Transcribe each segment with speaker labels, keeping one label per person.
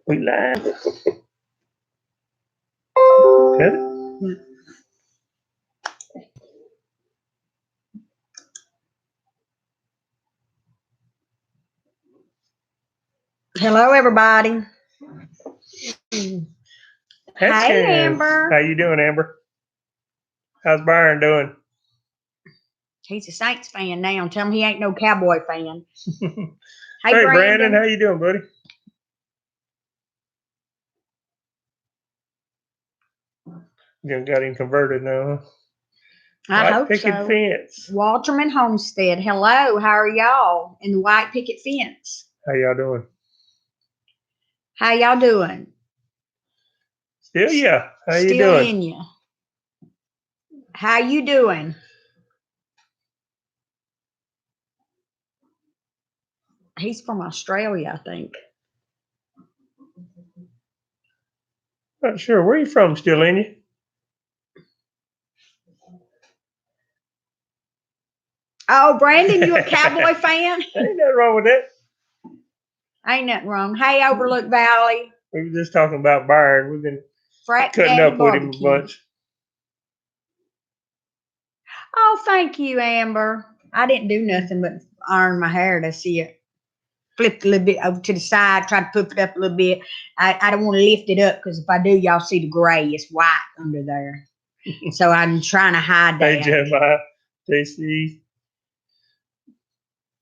Speaker 1: We live. Good.
Speaker 2: Hello, everybody.
Speaker 1: That's
Speaker 2: Hey,
Speaker 1: good.
Speaker 2: Amber.
Speaker 1: How you doing, Amber? How's Byron doing?
Speaker 2: He's a Saints fan now. Tell him he ain't no Cowboy fan.
Speaker 1: Hey, Brandon. How you doing, buddy? You got him converted now, huh?
Speaker 2: I
Speaker 1: White
Speaker 2: hope
Speaker 1: picket
Speaker 2: so.
Speaker 1: fence.
Speaker 2: Waterman Homestead. Hello. How are y'all in the white picket fence?
Speaker 1: How y'all doing?
Speaker 2: How y'all doing?
Speaker 1: Still, yeah. How you
Speaker 2: Still
Speaker 1: doing?
Speaker 2: in you. How you doing? He's from Australia, I think.
Speaker 1: Not sure. Where you from, still in you?
Speaker 2: Oh, Brandon, you a Cowboy fan?
Speaker 1: Ain't nothing wrong with that.
Speaker 2: Ain't nothing wrong. Hey, Overlook Valley.
Speaker 1: We were just talking about Byron. We've been
Speaker 2: Frat
Speaker 1: cutting
Speaker 2: Daddy
Speaker 1: up with him a
Speaker 2: Barbecue.
Speaker 1: bunch.
Speaker 2: Oh, thank you, Amber. I didn't do nothing but iron my hair to see it. Flipped a little bit over to the side, tried to put it up a little bit. I don't want to lift it up because if I do, y'all see the gray. It's white under there. So I'm trying to hide that.
Speaker 1: Hey, Jeremiah, JC.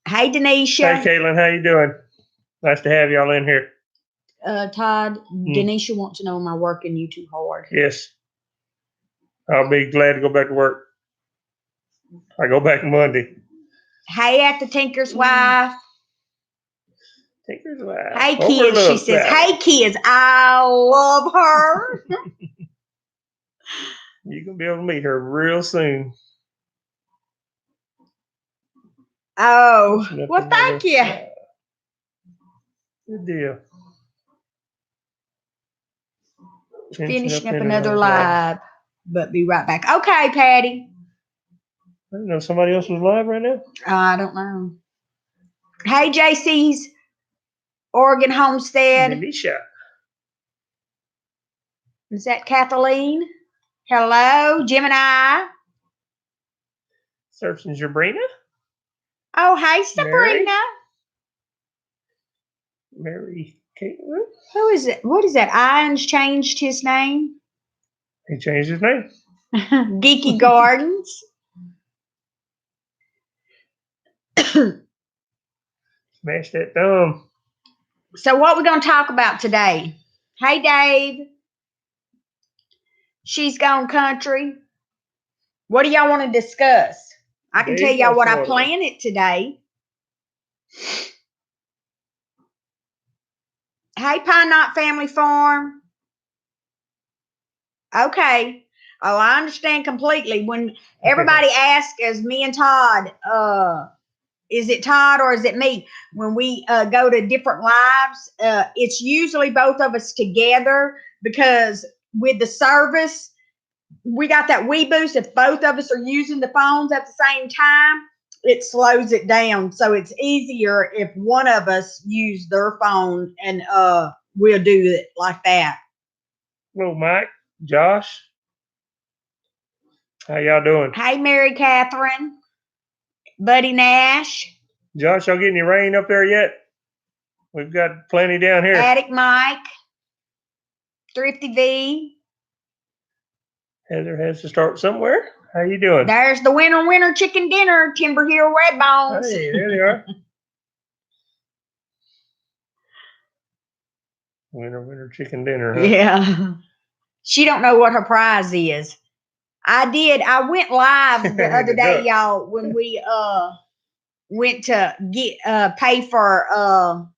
Speaker 2: Hey, Denisha.
Speaker 1: Hey, Caitlin. How you doing? Nice to have y'all in here.
Speaker 2: Todd, Denisha wants to know, am I working you too hard?
Speaker 1: Yes. I'll be glad to go back to work. I go back Monday.
Speaker 2: Hey, at the Tinker's wife.
Speaker 1: Tinker's wife.
Speaker 2: Hey, kids. She says, hey, kids. I love her.
Speaker 1: You're going to be able to meet her real soon.
Speaker 2: Oh, well, thank you.
Speaker 1: Good deal.
Speaker 2: Finishing up another live, but be right back. Okay, Patty.
Speaker 1: I didn't know somebody else was live right now.
Speaker 2: I don't know. Hey, JC's Oregon Homestead.
Speaker 1: Denisha.
Speaker 2: Is that Kathleen? Hello, Gemini.
Speaker 1: Surfing Sabrina.
Speaker 2: Oh, hey, Sabrina.
Speaker 1: Mary Caitlin.
Speaker 2: Who is it? What is that? Ian's changed his name.
Speaker 1: He changed his name.
Speaker 2: Geeky Gardens.
Speaker 1: Smash that thumb.
Speaker 2: So what we're going to talk about today? Hey, Dave. She's gone country. What do y'all want to discuss? I can tell y'all what I planted today. Hey, Pine Knot Family Farm. Okay. Oh, I understand completely. When everybody asks, as me and Todd, is it Todd or is it me? When we go to different lives, it's usually both of us together because with the service, we got that wee boost. If both of us are using the phones at the same time, it slows it down. So it's easier if one of us use their phone and we'll do it like that.
Speaker 1: Hello, Mike. Josh. How y'all doing?
Speaker 2: Hey, Mary Catherine. Buddy Nash.
Speaker 1: Josh, y'all getting any rain up there yet? We've got plenty down here.
Speaker 2: Attic Mike. Thrifty V.
Speaker 1: Heather has to start somewhere. How you doing?
Speaker 2: There's the winter chicken dinner, Timber Hill Red Bones.
Speaker 1: Hey, there they are. Winter chicken dinner, huh?
Speaker 2: Yeah. She don't know what her prize is. I went live the other day, y'all, when we went to get pay for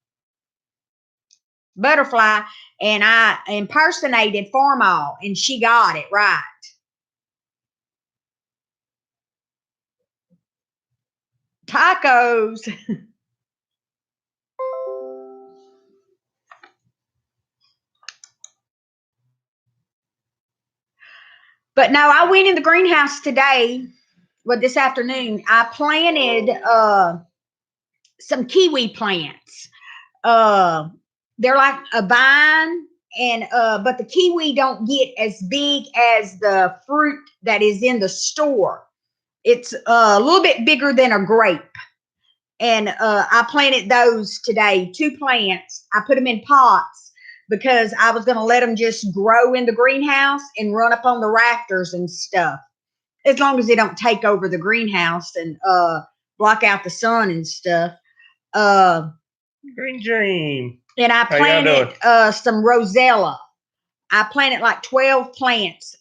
Speaker 2: Butterfly, and I impersonated Formal, and she got it right. Tacos. But no, I went in the greenhouse today. Well, this afternoon, I planted some kiwi plants. they're like a vine, and but the kiwi don't get as big as the fruit that is in the store. It's a little bit bigger than a grape. And I planted those today, 2 plants. I put them in pots because I was going to let them just grow in the greenhouse and run up on the rafters and stuff, as long as they don't take over the greenhouse and block out the sun and stuff. Uh,
Speaker 1: Green Dream.
Speaker 2: and I
Speaker 1: How y'all doing?
Speaker 2: planted some rosella. I planted like 12 plants.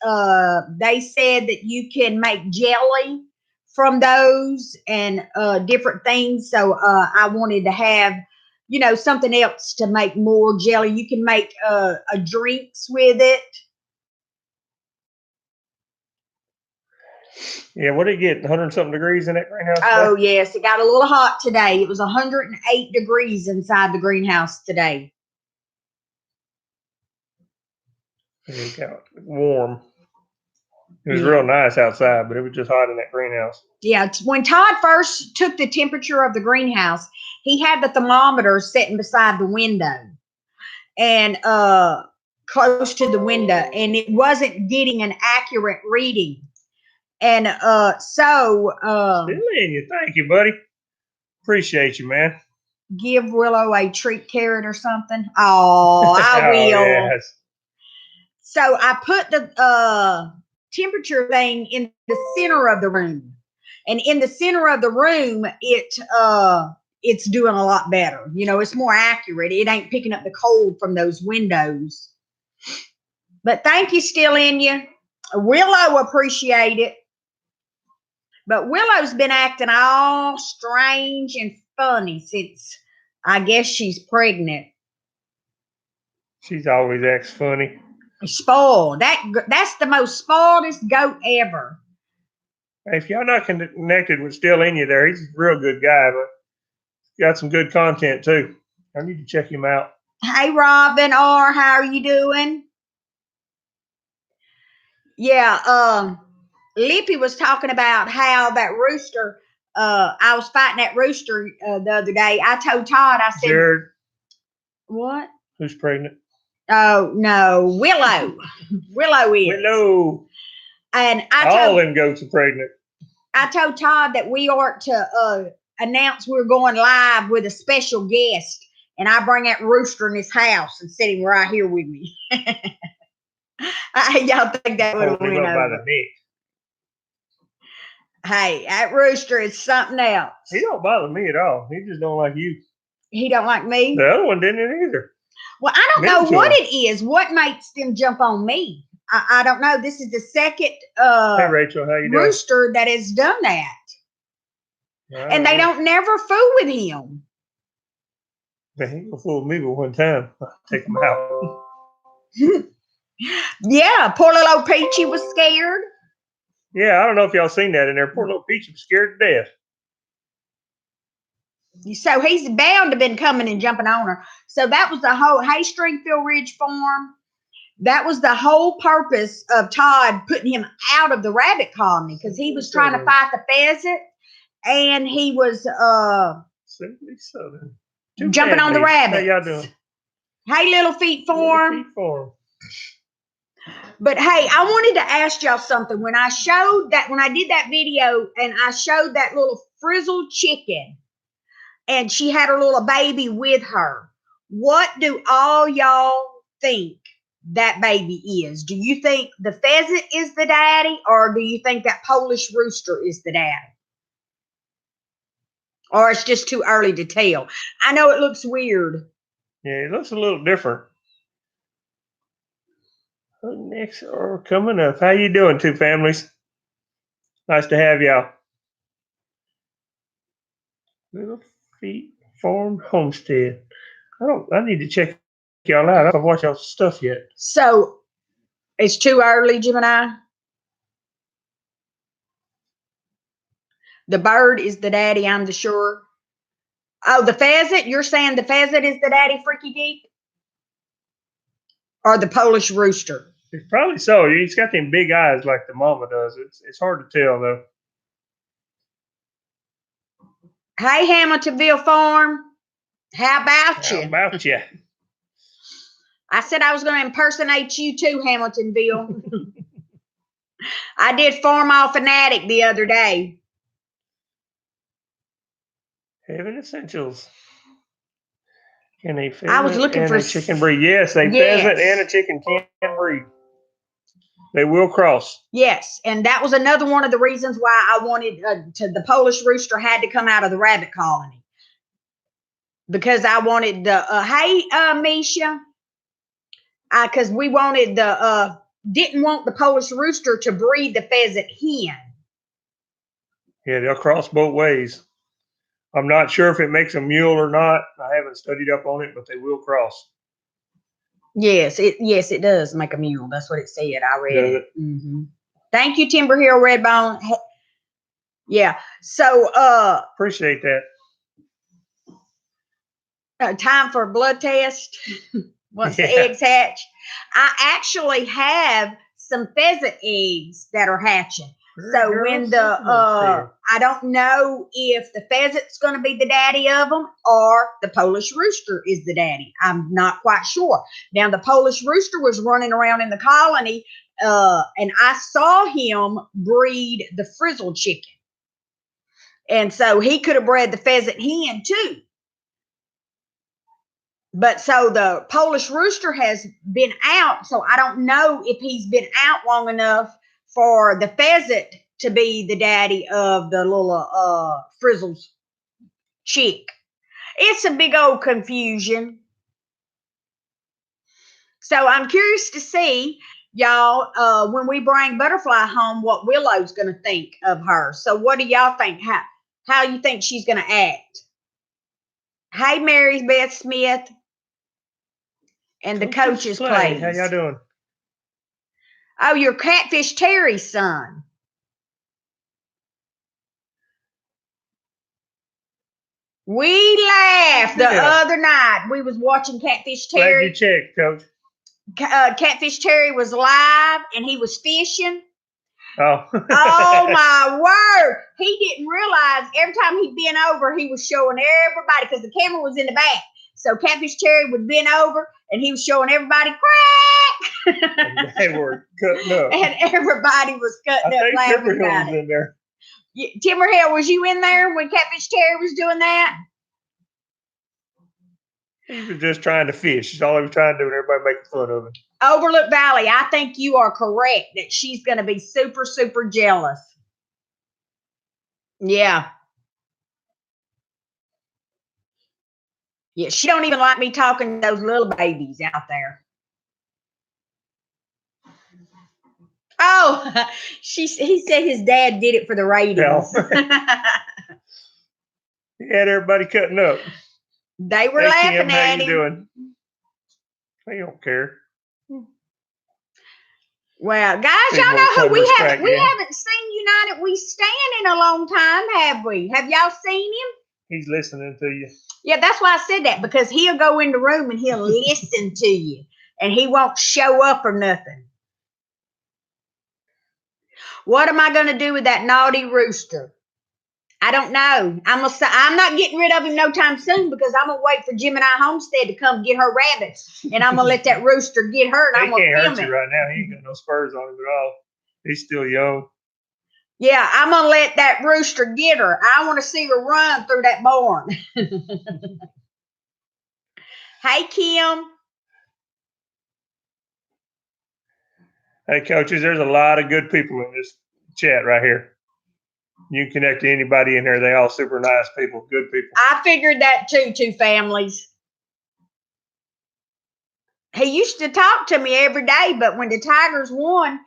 Speaker 2: They said that you can make jelly from those and different things. So I wanted to have, something else to make more jelly. You can make a drinks with it.
Speaker 1: Yeah, what did it get? 100 something degrees in that greenhouse today?
Speaker 2: Oh, yes. It got a little hot today. It was 108 degrees inside the greenhouse today.
Speaker 1: It got warm. It was
Speaker 2: Yeah.
Speaker 1: real nice outside, but it was just hot in that greenhouse.
Speaker 2: Yeah, when Todd first took the temperature of the greenhouse, he had the thermometer sitting beside the window and close to the window, and it wasn't getting an accurate reading. And
Speaker 1: Still in you. Thank you, buddy. Appreciate you, man.
Speaker 2: give Willow a treat carrot or something. Oh, I will.
Speaker 1: Yes.
Speaker 2: So I put the temperature thing in the center of the room. And in the center of the room, it's doing a lot better. It's more accurate. It ain't picking up the cold from those windows. But thank you, still in you. Willow appreciate it. But Willow's been acting all strange and funny since I guess she's pregnant.
Speaker 1: She's always acts funny.
Speaker 2: Spoiled. That's the most spoiledest goat ever.
Speaker 1: Hey, if y'all not connected with Still In You there, he's a real good guy, but got some good content too. I need to check him out.
Speaker 2: Hey, Robin R., how are you doing? Yeah, Lippy was talking about how that rooster, I was fighting that rooster the other day. I told Todd, I said,
Speaker 1: Jared,
Speaker 2: what?
Speaker 1: who's pregnant?
Speaker 2: Oh, no, Willow. Willow is.
Speaker 1: Willow.
Speaker 2: And
Speaker 1: All them goats are pregnant.
Speaker 2: I told Todd that we ought to announce we're going live with a special guest, and I bring that rooster in his house and sit him right here with me. Y'all think that would have went
Speaker 1: by
Speaker 2: over?
Speaker 1: the neck.
Speaker 2: Hey, that rooster is something else.
Speaker 1: He don't bother me at all. He just don't like you.
Speaker 2: He don't like me?
Speaker 1: The other one didn't either.
Speaker 2: Well, I don't know what it is. What makes them jump on me? I don't know. This is the second
Speaker 1: hey, Rachel, how you doing?
Speaker 2: Rooster that has done that. And they don't never fool with him.
Speaker 1: They ain't gonna fool me but one time. I'll take him out.
Speaker 2: Yeah, poor little old Peachy was scared.
Speaker 1: Yeah, I don't know if y'all seen that in there. Poor little Peachy was scared to death.
Speaker 2: So he's bound to have been coming and jumping on her. So that was the whole, hey, Stringfield Ridge Farm. That was the whole purpose of Todd putting him out of the rabbit colony, because he was trying to fight the pheasant, and he was
Speaker 1: Simply Southern.
Speaker 2: Jumping on the rabbits.
Speaker 1: How y'all doing?
Speaker 2: Hey, Little Feet Farm.
Speaker 1: Little Feet Farm.
Speaker 2: But hey, I wanted to ask y'all something. When I did that video and I showed that little frizzled chicken, and she had her little baby with her, what do all y'all think that baby is? Do you think the pheasant is the daddy, or do you think that Polish rooster is the daddy? Or it's just too early to tell? I know it looks weird.
Speaker 1: Yeah, it looks a little different. Next or coming up. How you doing, two families? Nice to have y'all. Little Feet Farm Homestead. I need to check y'all out. I haven't watched y'all's stuff yet.
Speaker 2: So it's too early, Gemini. The bird is the daddy, I'm the sure. Oh, the pheasant? You're saying the pheasant is the daddy, Freaky Geek? Or the Polish rooster?
Speaker 1: It's probably so. He's got them big eyes like the mama does. It's hard to tell, though.
Speaker 2: Hey, Hamiltonville Farm. How about you?
Speaker 1: How about you?
Speaker 2: I said I was going to impersonate you too, Hamiltonville. I did Farmall Fanatic the other day.
Speaker 1: Heaven Essentials. Can a
Speaker 2: I was
Speaker 1: pheasant
Speaker 2: looking
Speaker 1: and
Speaker 2: for
Speaker 1: a chicken breed? Yes, a pheasant and a chicken can breed. They will cross.
Speaker 2: Yes, and that was another one of the reasons why I wanted the Polish rooster had to come out of the rabbit colony, because I wanted the hey Misha, because we wanted the didn't want the Polish rooster to breed the pheasant hen.
Speaker 1: Yeah, they'll cross both ways. I'm not sure if it makes a mule or not. I haven't studied up on it, but they will cross.
Speaker 2: Yes, it does make a mule. That's what it said. I read
Speaker 1: Does
Speaker 2: it. Mm-hmm. Thank you, Timber Hill Redbone. Yeah. So
Speaker 1: Appreciate that.
Speaker 2: time for a blood test once the eggs hatch. I actually have some pheasant eggs that are hatching. So when I don't know if the pheasant's going to be the daddy of them or the Polish rooster is the daddy. I'm not quite sure. Now the Polish rooster was running around in the colony, and I saw him breed the frizzle chicken, and so he could have bred the pheasant hen too. But so the Polish rooster has been out, so I don't know if he's been out long enough for the pheasant to be the daddy of the little frizzles chick. It's a big old confusion. So I'm curious to see, y'all, when we bring Butterfly home, what Willow's going to think of her. So what do y'all think? How you think she's going to act? Hey, Mary Beth Smith. And the coach's place.
Speaker 1: How y'all doing?
Speaker 2: Oh, you're Catfish Terry's son. We laughed the other night. We was watching Catfish Terry.
Speaker 1: Glad you checked, Coach.
Speaker 2: Catfish Terry was live and he was fishing.
Speaker 1: Oh.
Speaker 2: Oh my word. He didn't realize every time he'd been over, he was showing everybody, because the camera was in the back. So Catfish Terry would bend over and he was showing everybody crack.
Speaker 1: And they were cutting up.
Speaker 2: And everybody was cutting up laughing about it.
Speaker 1: In there.
Speaker 2: Timber Hill, was you in there when Catfish Terry was doing that?
Speaker 1: He was just trying to fish. That's all he was trying to do, and everybody making fun of him.
Speaker 2: Overlook Valley, I think you are correct that she's going to be super, super jealous. Yeah. Yeah, she don't even like me talking to those little babies out there. Oh, he said his dad did it for the ratings.
Speaker 1: He had everybody cutting up.
Speaker 2: They were laughing at him.
Speaker 1: How you doing? They don't care.
Speaker 2: Well, guys, y'all know who we haven't seen United We Stand in a long time, have we? Have y'all seen him?
Speaker 1: He's listening to you.
Speaker 2: Yeah, that's why I said that, because he'll go in the room and he'll listen to you, and he won't show up or nothing. What am I going to do with that naughty rooster? I don't know. I'm not getting rid of him no time soon, because I'm going to wait for Gemini Homestead to come get her rabbits, and I'm going to let that rooster get her, and I'm going to film it. He can't hurt
Speaker 1: you right now. He ain't got no spurs on him at all. He's still young.
Speaker 2: Yeah, I'm going to let that rooster get her. I want to see her run through that barn. Hey, Kim.
Speaker 1: Hey, coaches, there's a lot of good people in this chat right here. You can connect to anybody in here. They all super nice people, good people.
Speaker 2: I figured that too, two families. He used to talk to me every day, but when the Tigers won,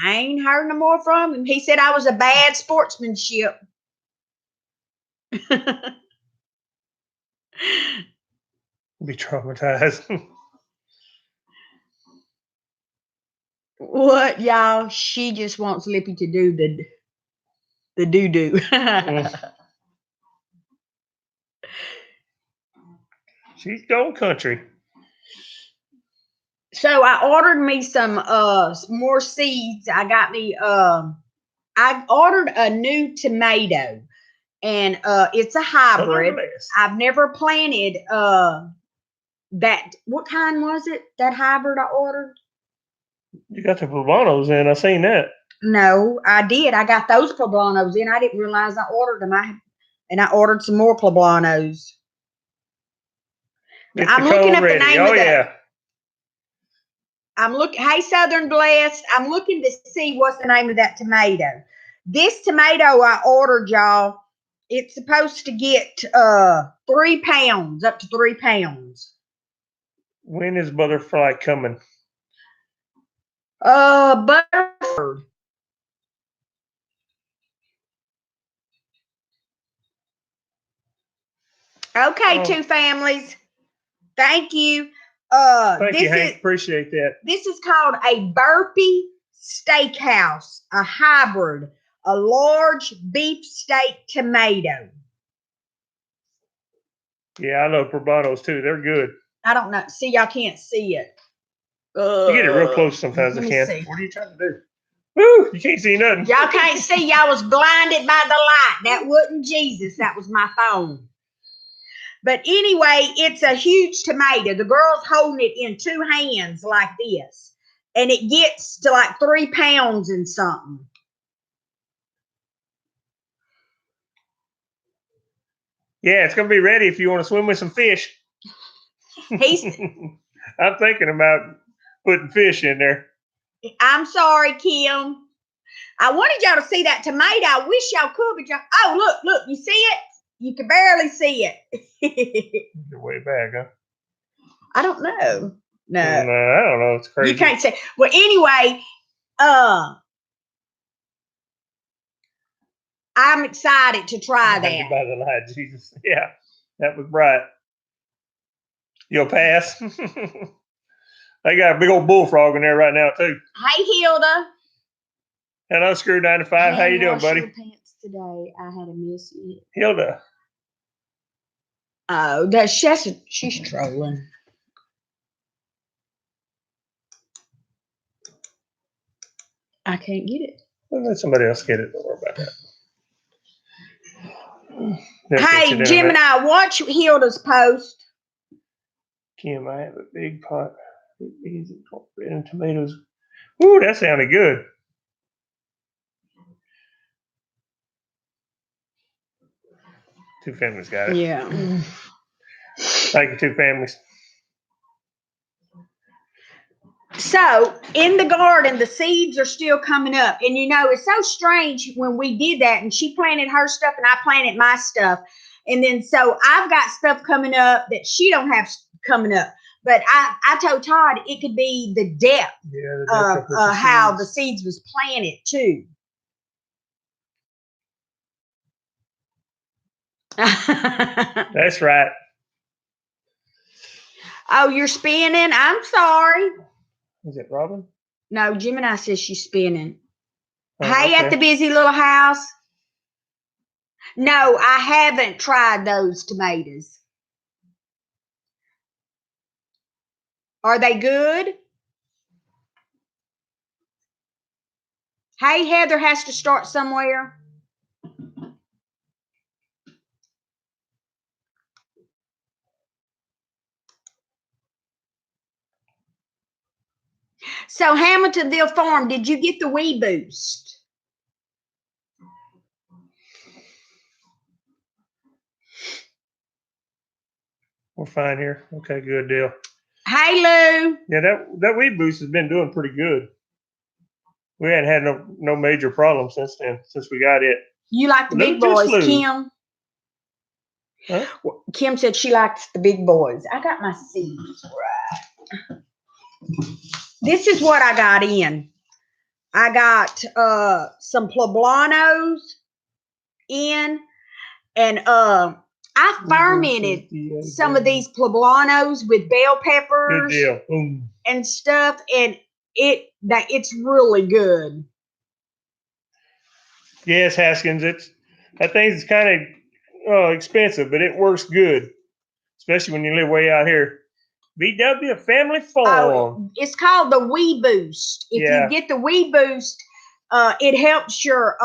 Speaker 2: I ain't heard no more from him. He said I was a bad sportsmanship.
Speaker 1: Be traumatized.
Speaker 2: What, y'all? She just wants Lippy to do the doo-doo.
Speaker 1: She's going country.
Speaker 2: So I ordered me some more seeds. I ordered a new tomato, and it's a hybrid. I've never planted That, what kind was it? That hybrid I ordered?
Speaker 1: You got the poblanos in. I seen that.
Speaker 2: No, I did. I got those poblanos in. I didn't realize I ordered them. And I ordered some more poblanos.
Speaker 1: Get
Speaker 2: I'm
Speaker 1: the
Speaker 2: looking
Speaker 1: code
Speaker 2: up the
Speaker 1: ready.
Speaker 2: name
Speaker 1: Oh
Speaker 2: of the.
Speaker 1: yeah.
Speaker 2: I'm looking. Hey, Southern Blessed. I'm looking to see what's the name of that tomato. This tomato I ordered, y'all. It's supposed to get 3 pounds, up to 3 pounds.
Speaker 1: When is butterfly coming?
Speaker 2: Butterford. Okay, two families. Thank you.
Speaker 1: Thank you, Hank. Appreciate that.
Speaker 2: This is called a Burpee Steakhouse, a hybrid, a large beef steak tomato.
Speaker 1: Yeah, I love poblanos too. They're good.
Speaker 2: I don't know. See, y'all can't see it.
Speaker 1: You get it real close sometimes. I can.
Speaker 2: See.
Speaker 1: What are you trying to do? Woo! You can't see nothing.
Speaker 2: Y'all can't see. Y'all was blinded by the light. That wasn't Jesus. That was my phone. But anyway, it's a huge tomato. The girl's holding it in 2 hands like this. And it gets to like 3 pounds and something.
Speaker 1: Yeah, it's gonna be ready if you want to swim with some fish. I'm thinking about putting fish in there.
Speaker 2: I'm sorry, Kim. I wanted y'all to see that tomato. I wish y'all could, but y'all. Oh, look, you see it? You can barely see it.
Speaker 1: You're way back, huh?
Speaker 2: I don't know. No,
Speaker 1: I don't know. It's crazy.
Speaker 2: You can't see. Well, anyway, I'm excited to try that.
Speaker 1: By the light, Jesus. Yeah, that was bright. You'll pass. They got a big old bullfrog in there right now too.
Speaker 2: Hey, Hilda.
Speaker 1: Hello, Screw 95. How you doing, buddy?
Speaker 2: Your pants today. I had a miss it.
Speaker 1: Hilda.
Speaker 2: Oh, she's trolling. I can't get it.
Speaker 1: Well, let somebody else get it. Don't worry about that.
Speaker 2: Hey, Gemini, watch Hilda's post.
Speaker 1: Kim, I have a big pot of beans and tomatoes. Ooh, that sounded good. Two families got it.
Speaker 2: Yeah.
Speaker 1: Thank you, two families.
Speaker 2: So in the garden, the seeds are still coming up. And you know, it's so strange when we did that and she planted her stuff and I planted my stuff. And then so I've got stuff coming up that she don't have coming up. But I told Todd it could be the depth of how the seeds was planted too.
Speaker 1: That's right.
Speaker 2: Oh, you're spinning? I'm sorry.
Speaker 1: Is it Robin?
Speaker 2: No, Gemini says she's spinning. Oh, hey, okay. At the busy little house. No, I haven't tried those tomatoes. Are they good? Hey, Heather has to start somewhere. So, Hamiltonville Farm, did you get the Wee Boost?
Speaker 1: We're fine here. Okay, good deal.
Speaker 2: Hey, Lou.
Speaker 1: Yeah, that Wee Boost has been doing pretty good. We hadn't had no major problems since then, since we got it.
Speaker 2: You like the big boys, Kim?
Speaker 1: Huh?
Speaker 2: Kim said she likes the big boys. I got my seeds right. This is what I got in. I got some poblanos in, and I fermented some of these poblanos with bell peppers and stuff, and it's really good.
Speaker 1: Yes, Haskins, that thing's kind of expensive, but it works good, especially when you live way out here. VW Family Farm.
Speaker 2: Oh, it's called the Wee Boost. If you get the Wee Boost, it helps your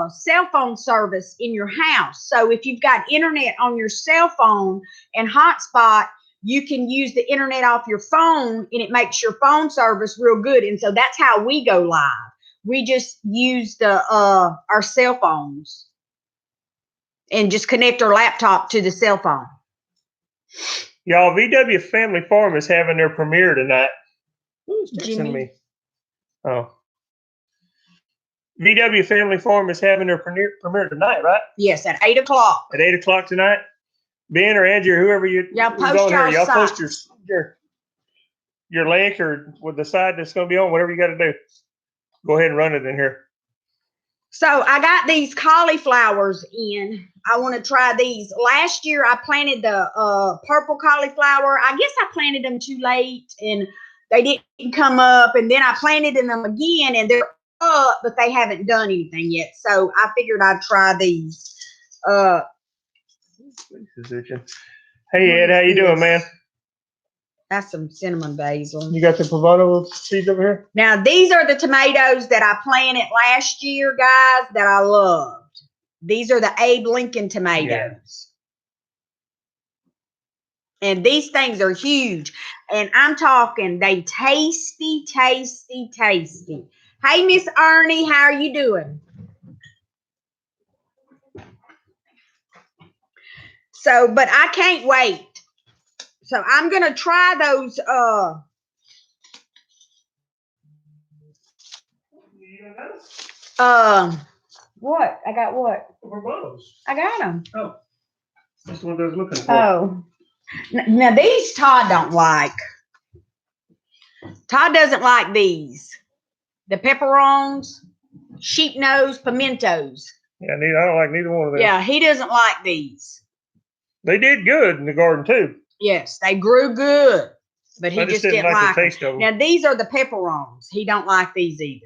Speaker 2: cell phone service in your house. So if you've got internet on your cell phone and hotspot, you can use the internet off your phone and it makes your phone service real good. And so that's how we go live. We just use our cell phones and just connect our laptop to the cell phone.
Speaker 1: Y'all, VW Family Farm is having their premiere tonight. Who's texting
Speaker 2: Jimmy?
Speaker 1: me? Oh. VW Family Farm is having their premiere tonight, right?
Speaker 2: Yes, at 8 o'clock.
Speaker 1: At 8 o'clock tonight? Ben or Andrew, whoever
Speaker 2: Y'all
Speaker 1: who's
Speaker 2: post
Speaker 1: on here,
Speaker 2: y'all's
Speaker 1: y'all
Speaker 2: site.
Speaker 1: post your link or with the side that's going to be on, whatever you got to do. Go ahead and run it in here.
Speaker 2: So I got these cauliflowers in. I want to try these. Last year I planted the purple cauliflower. I guess I planted them too late and they didn't come up. And then I planted them again and they're up, but they haven't done anything yet. So I figured I'd try these.
Speaker 1: Hey Ed, how you doing, man?
Speaker 2: That's some cinnamon basil.
Speaker 1: You got the Pavano seeds over here?
Speaker 2: Now, these are the tomatoes that I planted last year, guys, that I loved. These are the Abe Lincoln tomatoes. Yeah. And these things are huge. And I'm talking, they tasty, tasty, tasty. Hey, Miss Ernie, how are you doing? So, but I can't wait. So I'm going to try those, what? I got what? I got them.
Speaker 1: Oh. That's what I was looking for.
Speaker 2: Oh. Now these Todd don't like. Todd doesn't like these. The pepperons, sheep nose, pimentos.
Speaker 1: Yeah, I don't like neither one of them.
Speaker 2: Yeah, he doesn't like these.
Speaker 1: They did good in the garden too.
Speaker 2: Yes, they grew good, but he just didn't like
Speaker 1: the taste of them.
Speaker 2: Now these are the pepperons. He don't like these either.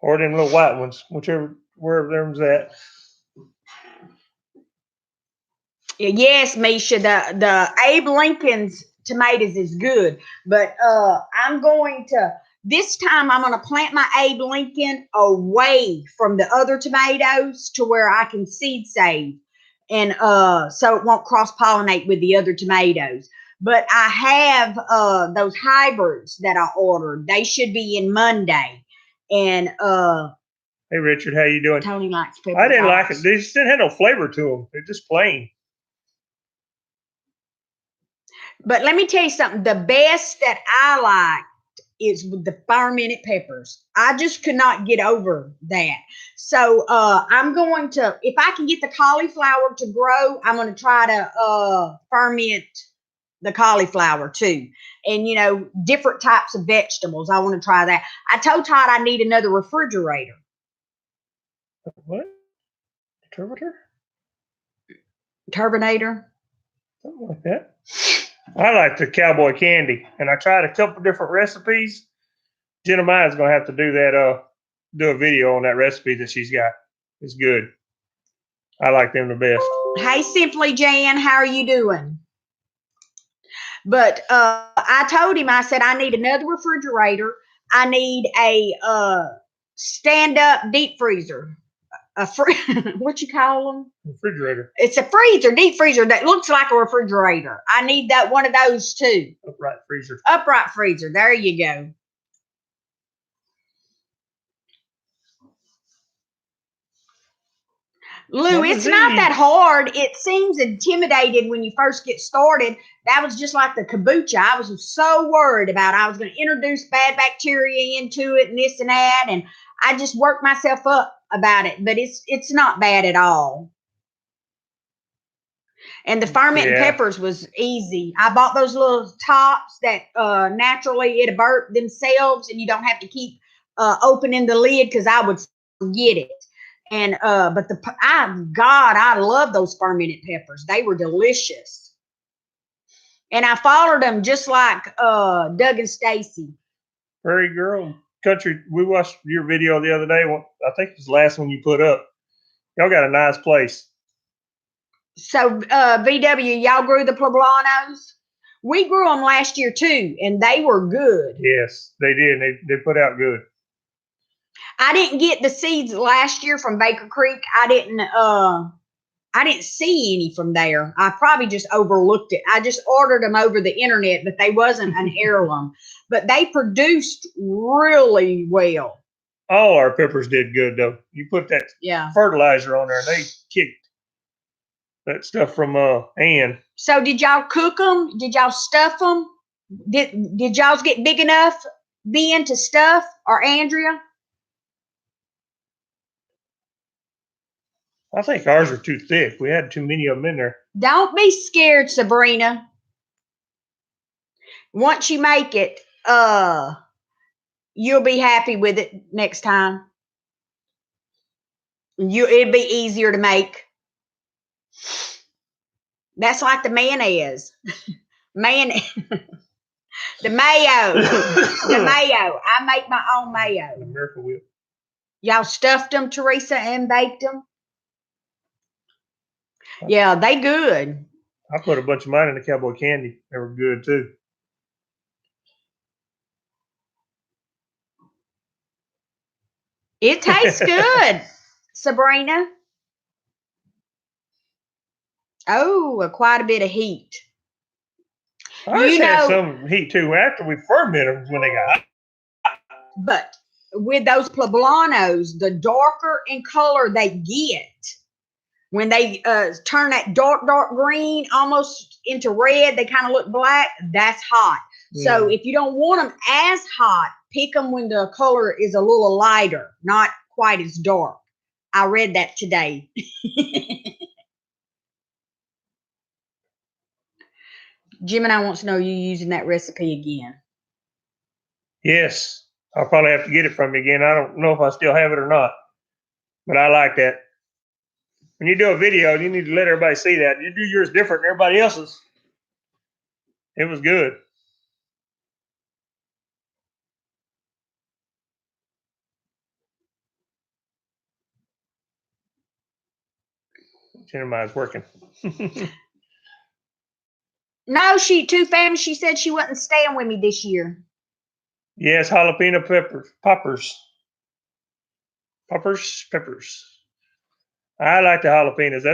Speaker 1: Or them little white ones, wherever them's at.
Speaker 2: Yes, Misha, the Abe Lincoln's tomatoes is good, but I'm going to, this time I'm going to plant my Abe Lincoln away from the other tomatoes to where I can seed save, and so it won't cross-pollinate with the other tomatoes. But I have those hybrids that I ordered. They should be in Monday. And
Speaker 1: hey Richard, how you doing?
Speaker 2: Tony likes pepper.
Speaker 1: I didn't like it. They just didn't have no flavor to them. They're just plain.
Speaker 2: But let me tell you something. The best that I liked is with the fermented peppers. I just could not get over that. So I'm going to, if I can get the cauliflower to grow, I'm going to try to ferment the cauliflower too. And, you know, different types of vegetables. I want to try that. I told Todd I need another refrigerator.
Speaker 1: What? Turbinator?
Speaker 2: Turbinator?
Speaker 1: Something like that. I like the cowboy candy, and I tried a couple different recipes. Jenemiah's going to have to do that, do a video on that recipe that she's got. It's good. I like them the best.
Speaker 2: Hey, Simply Jan, how are you doing? But I told him, I said, I need another refrigerator. I need a stand-up deep freezer. What you call them?
Speaker 1: Refrigerator.
Speaker 2: It's a freezer, deep freezer that looks like a refrigerator. I need that one of those too.
Speaker 1: Upright freezer.
Speaker 2: Upright freezer. There you go. Lou, it's not that hard. It seems intimidated when you first get started. That was just like the kombucha. I was so worried about I was going to introduce bad bacteria into it and this and that. And I just worked myself up about it. But it's not bad at all. And the fermenting peppers was easy. I bought those little tops that naturally it'll burp themselves and you don't have to keep opening the lid because I would forget it. And but I love those fermented peppers. They were delicious. And I followed them just like Doug and Stacy.
Speaker 1: Prairie Girl Country. We watched your video the other day. I think it was the last one you put up. Y'all got a nice place. So
Speaker 2: VW, y'all grew the poblanos? We grew them last year too, and they were good.
Speaker 1: Yes, they did. They put out good.
Speaker 2: I didn't get the seeds last year from Baker Creek. I I didn't see any from there. I probably just overlooked it. I just ordered them over the internet, but they wasn't an heirloom. But they produced really well.
Speaker 1: All our peppers did good though. You put that fertilizer on there, and they kicked that stuff from Ann.
Speaker 2: So did y'all cook them? Did y'all stuff them? Did y'all's get big enough being to stuff, or Andrea?
Speaker 1: I think ours are too thick. We had too many of them in there.
Speaker 2: Don't be scared, Sabrina. Once you make it, you'll be happy with it next time. It'll be easier to make. That's like the mayonnaise. The mayo. The mayo. I make my own mayo.
Speaker 1: The Miracle Whip.
Speaker 2: Y'all stuffed them, Teresa, and baked them? Yeah, they good.
Speaker 1: I put a bunch of mine in the cowboy candy. They were good too.
Speaker 2: It tastes good, Sabrina. Oh, quite a bit of heat.
Speaker 1: Ours had some heat too after we fermented them when they got hot.
Speaker 2: But with those poblanos, the darker in color they get, when they turn that dark green almost into red, they kind of look black. That's hot. So if you don't want them as hot, pick them when the color is a little lighter, not quite as dark. I read that today. Gemini wants to know you using that recipe again.
Speaker 1: Yes. I'll probably have to get it from you again. I don't know if I still have it or not, but I like that. When you do a video, you need to let everybody see that. You do yours different than everybody else's. It was good. Jeremiah's working.
Speaker 2: No, too famous. She said she wasn't staying with me this year.
Speaker 1: Yes, jalapeno peppers. I like the jalapenos.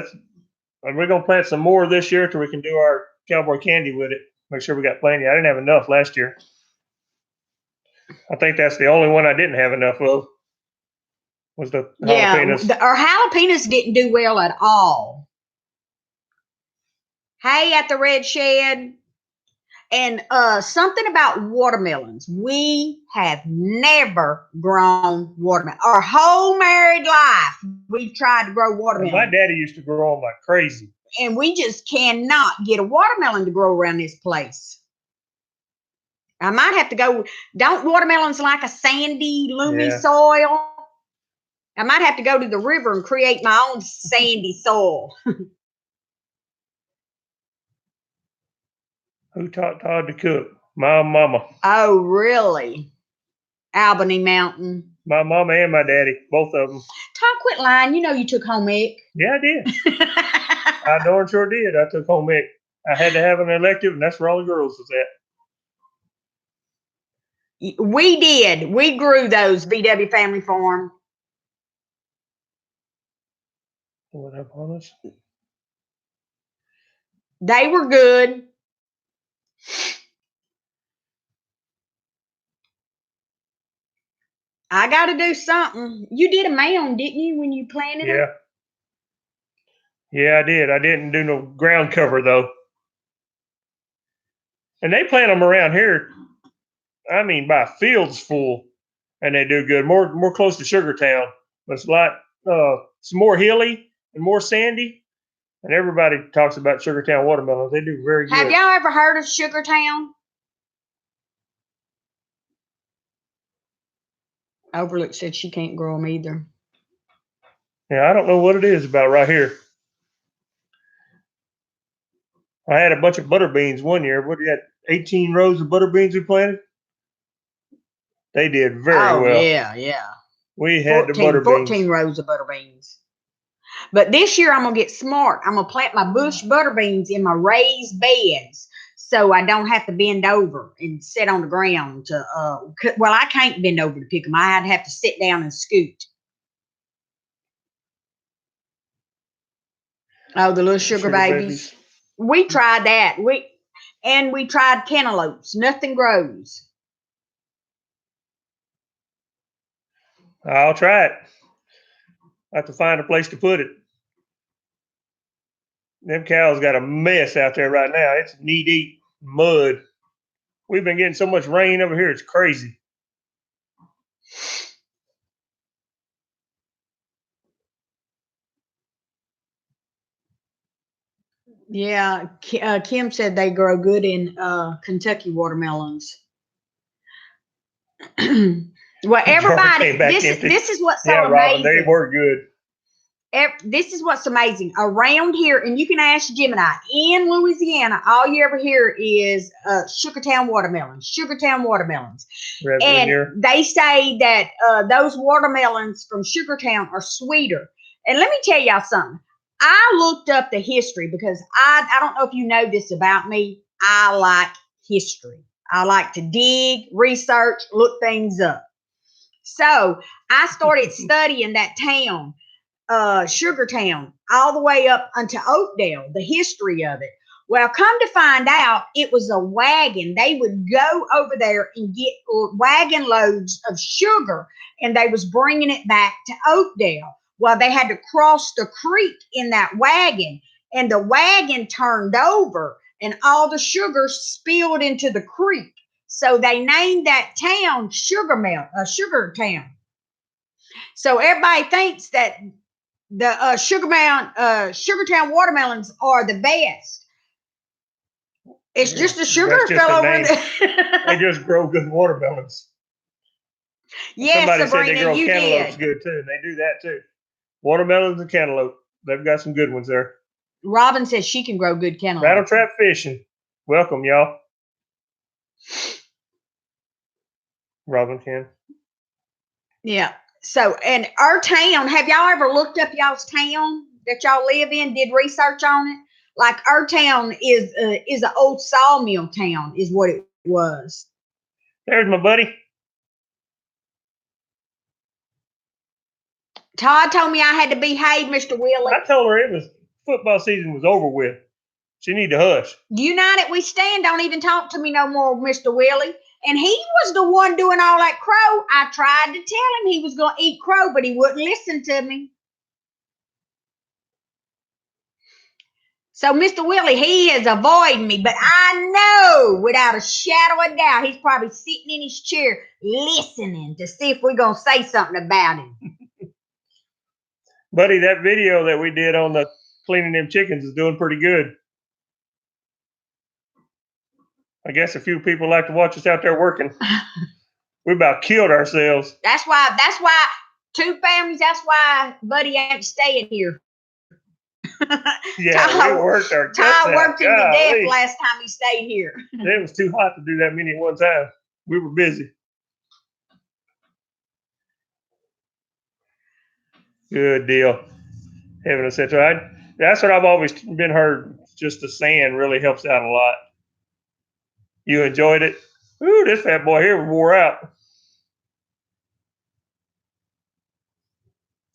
Speaker 1: We're gonna plant some more this year till we can do our cowboy candy with it. Make sure we got plenty. I didn't have enough last year. I think that's the only one I didn't have enough of. Was the jalapenos.
Speaker 2: Yeah, our jalapenos didn't do well at all. Hey, at the Red Shed. And something about watermelons. We have never grown watermelon. Our whole married life, we've tried to grow watermelon.
Speaker 1: My daddy used to grow them like crazy.
Speaker 2: And we just cannot get a watermelon to grow around this place. I might have to go. Don't watermelons like a sandy, loomy soil? I might have to go to the river and create my own sandy soil.
Speaker 1: Who taught Todd to cook? My mama.
Speaker 2: Oh, really? Albany Mountain.
Speaker 1: My mama and my daddy, both of them.
Speaker 2: Todd, quit lying. You know you took home ec.
Speaker 1: Yeah, I did. I darn sure did. I took home ec. I had to have an elective, and that's where all the girls was
Speaker 2: at. We did. We grew those VW Family Farm.
Speaker 1: What up on us?
Speaker 2: They were good. I got to do something. You did a mound, didn't you, when you planted them?
Speaker 1: Yeah, I did. I didn't do no ground cover, though. And they plant them around here, I mean, by fields full, and they do good. More close to Sugartown. But it's like it's more hilly and more sandy. And everybody talks about Sugartown watermelons. They do very good.
Speaker 2: Have y'all ever heard of Sugartown? Overlook said she can't grow them either.
Speaker 1: Yeah, I don't know what it is about right here. I had a bunch of butter beans one year. What, you had 18 rows of butter beans we planted? They did very well.
Speaker 2: Oh, yeah.
Speaker 1: We had
Speaker 2: 14 rows of butter beans. But this year I'm going to get smart. I'm going to plant my bush butter beans in my raised beds so I don't have to bend over and sit on the ground to, well, I can't bend over to pick them. I'd have to sit down and scoot. Oh, the little sugar babies. We tried that. We tried cantaloupes. Nothing grows.
Speaker 1: I'll try it. I have to find a place to put it. Them cows got a mess out there right now. It's knee-deep mud. We've been getting so much rain over here, it's crazy.
Speaker 2: Yeah, Kim said they grow good in Kentucky watermelons. Well, everybody, this is what's so amazing.
Speaker 1: Robin, they were good.
Speaker 2: This is what's amazing around here, and you can ask Gemini in Louisiana. All you ever hear is Sugartown watermelons, and they say that those watermelons from Sugartown are sweeter. And let me tell y'all something. I looked up the history because I don't know if you know this about me. I like history. I like to dig, research, look things up. So I started studying that town. Sugartown, all the way up unto Oakdale, the history of it. Well, come to find out, it was a wagon. They would go over there and get wagon loads of sugar, and they was bringing it back to Oakdale. Well, they had to cross the creek in that wagon, and the wagon turned over, and all the sugar spilled into the creek. So they named that town Sugartown. So everybody thinks that the Sugartown watermelons are the best. It's just the sugar fell over there.
Speaker 1: They just grow good watermelons.
Speaker 2: Yes,
Speaker 1: somebody
Speaker 2: Sabrina,
Speaker 1: said they grow
Speaker 2: you
Speaker 1: cantaloupes
Speaker 2: did.
Speaker 1: good too. They do that too. Watermelons and cantaloupe. They've got some good ones there.
Speaker 2: Robin says she can grow good cantaloupe.
Speaker 1: Rattle trap fishing. Welcome, y'all. Robin can.
Speaker 2: Yeah. So, and our town, have y'all ever looked up y'all's town that y'all live in, did research on it? Like our town is an old sawmill town is what it was.
Speaker 1: There's my buddy.
Speaker 2: Todd told me I had to behave, Mr. Willie.
Speaker 1: I told her football season was over with. She need to hush.
Speaker 2: United we stand, don't even talk to me no more, Mr. Willie. And he was the one doing all that crow. I tried to tell him he was going to eat crow, but he wouldn't listen to me. So, Mr. Willie, he is avoiding me, but I know without a shadow of doubt, he's probably sitting in his chair listening to see if we're going to say something about him.
Speaker 1: Buddy, that video that we did on the cleaning them chickens is doing pretty good. I guess a few people like to watch us out there working. We about killed ourselves.
Speaker 2: That's why two families, that's why Buddy ain't staying here.
Speaker 1: Yeah, we worked our guts out.
Speaker 2: Ty worked him to death last time he stayed here.
Speaker 1: It was too hot to do that many at one time. We were busy. Good deal. Having a center. That's what I've always been heard. Just the sand really helps out a lot. You enjoyed it? Ooh, this fat boy here wore out.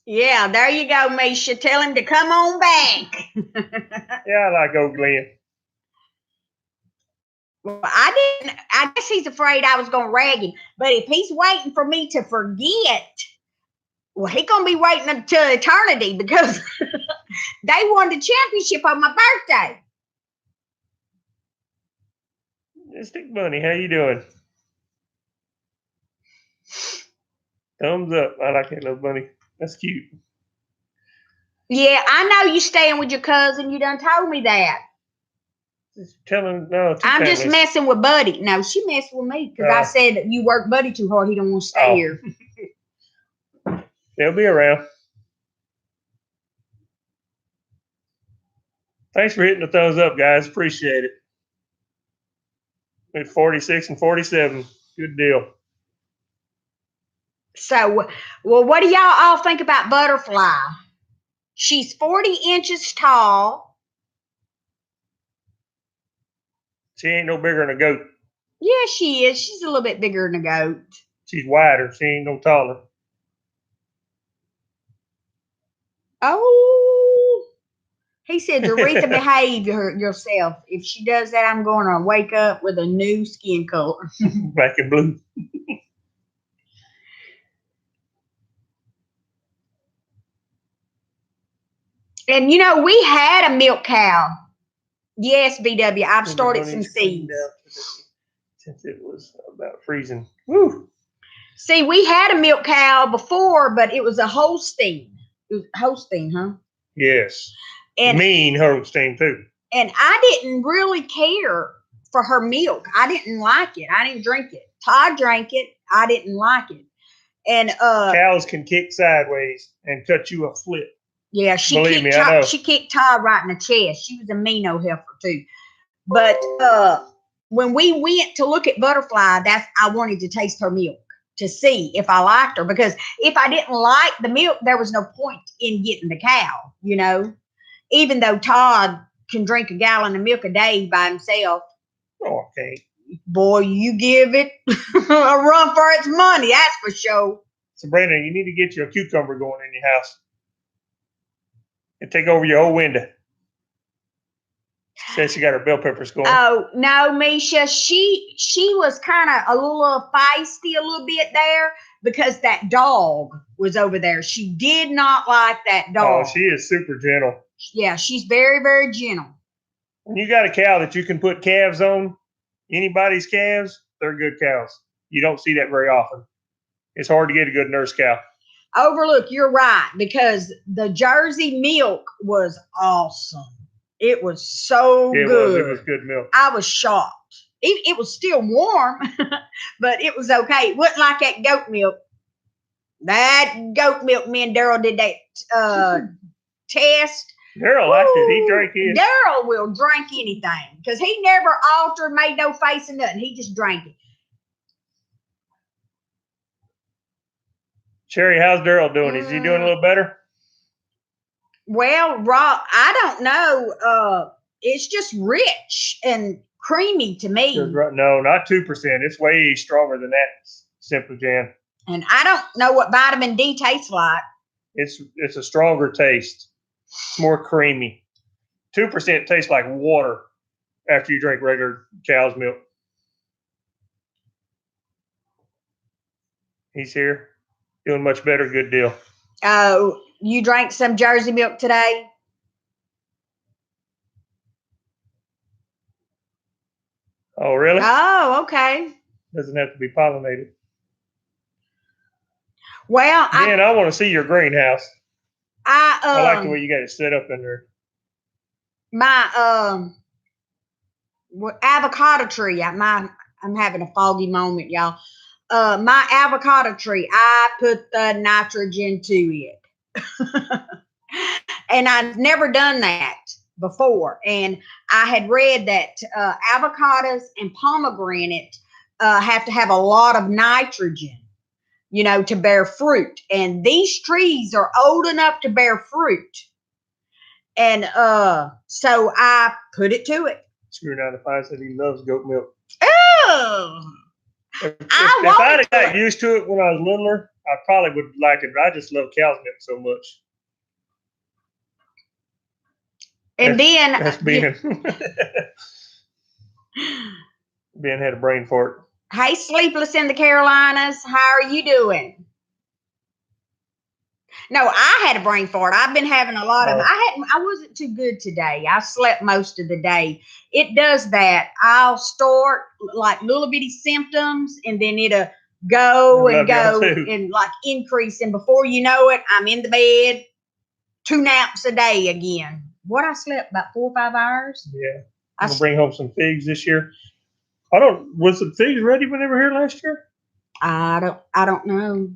Speaker 2: Yeah, there you go, Misha. Tell him to come on back.
Speaker 1: Yeah, I like old Glenn.
Speaker 2: Well, I guess he's afraid I was going to rag him. But if he's waiting for me to forget, well, he's going to be waiting until eternity because they won the championship on my birthday.
Speaker 1: Stick Bunny, how you doing? Thumbs up. I like that little bunny. That's cute.
Speaker 2: Yeah, I know you staying with your cousin. You done told me that.
Speaker 1: Just tell him no.
Speaker 2: I'm just messing with Buddy. No, she messed with me because I said that you work Buddy too hard. He don't want to stay here.
Speaker 1: They'll be around. Thanks for hitting the thumbs up, guys. Appreciate it. At 46 and 47. Good deal.
Speaker 2: So, well, what do y'all all think about Butterfly? She's 40 inches tall.
Speaker 1: She ain't no bigger than a goat.
Speaker 2: Yeah, she is. She's a little bit bigger than a goat.
Speaker 1: She's wider. She ain't no taller.
Speaker 2: Oh, He said, Aretha, behave yourself. If she does that, I'm going to wake up with a new skin color.
Speaker 1: Black and blue.
Speaker 2: And, you know, we had a milk cow. Yes, BW, I've started some seeds.
Speaker 1: Since it was about freezing. Woo.
Speaker 2: See, we had a milk cow before, but it was a Holstein. It was Holstein, huh?
Speaker 1: Yes.
Speaker 2: And
Speaker 1: mean Holstein, too.
Speaker 2: And I didn't really care for her milk. I didn't like it. I didn't drink it. Todd drank it. I didn't like it. And
Speaker 1: cows can kick sideways and cut you a flip.
Speaker 2: Yeah, she kicked Todd right in the chest. She was a mean old heifer too. But when we went to look at Butterfly, I wanted to taste her milk to see if I liked her, because if I didn't like the milk, there was no point in getting the cow, you know. Even though Todd can drink a gallon of milk a day by himself.
Speaker 1: Oh, okay.
Speaker 2: Boy, you give it a run for its money, that's for sure.
Speaker 1: So, Brandon, you need to get you a cucumber going in your house and take over your whole window. She says she got her bell peppers going.
Speaker 2: Oh, no, Misha, she was kind of a little feisty a little bit there because that dog was over there. She did not like that dog.
Speaker 1: Oh, she is super gentle.
Speaker 2: Yeah, she's very, very gentle.
Speaker 1: When you got a cow that you can put calves on, anybody's calves, they're good cows. You don't see that very often. It's hard to get a good nurse cow.
Speaker 2: Overlook, you're right, because the Jersey milk was awesome. It was so good.
Speaker 1: It was good milk.
Speaker 2: I was shocked. It was still warm, but it was okay. It wasn't like that goat milk. That goat milk, me and Daryl did that test.
Speaker 1: Daryl liked it. He drank it.
Speaker 2: Daryl will drink anything because he never altered, made no face or nothing. He just drank it.
Speaker 1: Sherry, how's Daryl doing? Is he doing a little better?
Speaker 2: Well, Rob, I don't know. It's just rich and creamy to me.
Speaker 1: No, not 2%. It's way stronger than that, Simply Jan.
Speaker 2: And I don't know what vitamin D tastes like.
Speaker 1: It's a stronger taste. It's more creamy. 2% tastes like water after you drink regular cow's milk. He's here. Doing much better. Good deal.
Speaker 2: Oh, you drank some Jersey milk today?
Speaker 1: Oh, really?
Speaker 2: Oh, okay.
Speaker 1: Doesn't have to be pollinated.
Speaker 2: Well,
Speaker 1: I want to see your greenhouse. I like the way you got it set up in there.
Speaker 2: My avocado tree. I'm having a foggy moment, y'all. My avocado tree, I put the nitrogen to it. And I've never done that before. And I had read that avocados and pomegranate have to have a lot of nitrogen, you know, to bear fruit. And these trees are old enough to bear fruit. And so I put it to it.
Speaker 1: Screw 9 to 5 said he loves goat milk.
Speaker 2: Oh!
Speaker 1: If I'd have got used to it when I was littler, I probably would like it, but I just love cow's milk so much.
Speaker 2: And
Speaker 1: that's Ben. Ben had a brain fart.
Speaker 2: Hey, Sleepless in the Carolinas, how are you doing? No, I had a brain fart. I've been having a lot of. I wasn't too good today. I slept most of the day. It does that. I'll start like little bitty symptoms, and then it'll go and like increase. And before you know it, I'm in the bed, 2 naps a day again. What I slept about 4 or 5 hours.
Speaker 1: Yeah, I'm gonna bring home some figs this year. Was the figs ready when they were here last year?
Speaker 2: I don't know.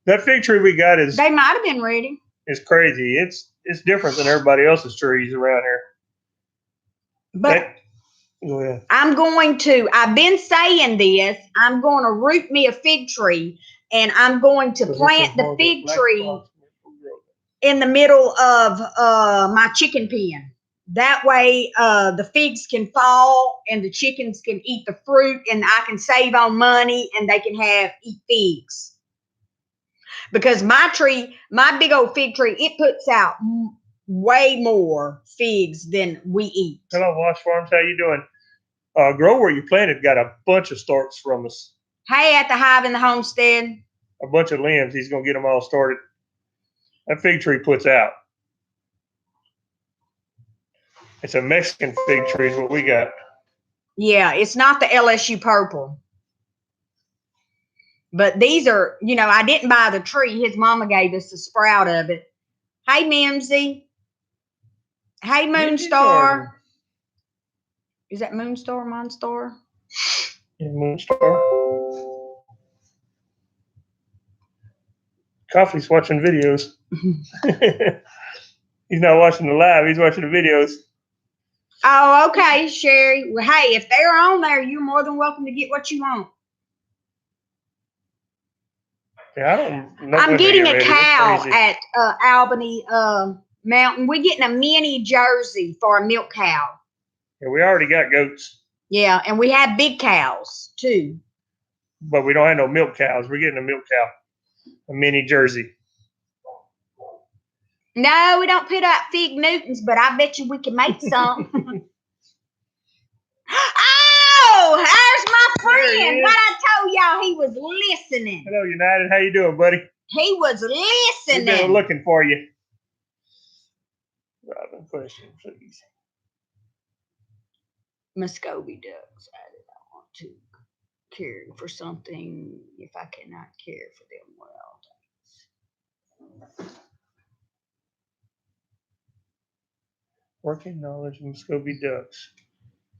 Speaker 1: That fig tree we got
Speaker 2: they might have been ready.
Speaker 1: It's crazy. It's different than everybody else's trees around here.
Speaker 2: But
Speaker 1: go ahead.
Speaker 2: I've been saying this, I'm going to root me a fig tree, and I'm going to plant the fig tree in the middle of my chicken pen. That way the figs can fall and the chickens can eat the fruit, and I can save on money and they can eat figs. Because my big old fig tree, it puts out way more figs than we eat.
Speaker 1: Hello, Wash Farms. How you doing? Grow Where You Planted got a bunch of starts from us.
Speaker 2: Hey, at the hive in the homestead.
Speaker 1: A bunch of limbs. He's going to get them all started. That fig tree puts out. It's a Mexican fig tree is what we got.
Speaker 2: Yeah, it's not the LSU purple. But these are, I didn't buy the tree. His mama gave us a sprout of it. Hey, Mimsy. Hey, Moonstar. Is that Moonstar, Monstar?
Speaker 1: Yeah, Moonstar. Coffee's watching videos. He's not watching the live. He's watching the videos.
Speaker 2: Oh, okay, Sherry. Well, hey, if they're on there, you're more than welcome to get what you want.
Speaker 1: Yeah, I don't know.
Speaker 2: I'm getting a cow at Albany Mountain. We're getting a mini Jersey for a milk cow.
Speaker 1: Yeah, we already got goats.
Speaker 2: Yeah, and we have big cows too.
Speaker 1: But we don't have no milk cows. We're getting a milk cow, a mini Jersey.
Speaker 2: No, we don't put up fig Newtons, but I bet you we can make some. Oh, there's my friend. What I told y'all, he was listening.
Speaker 1: Hello, United. How you doing, buddy?
Speaker 2: He was listening.
Speaker 1: We've been looking for you. Robin, question, please.
Speaker 2: Muscovy ducks. I did not want to care for something if I cannot care for them well.
Speaker 1: Working knowledge of Muscovy ducks.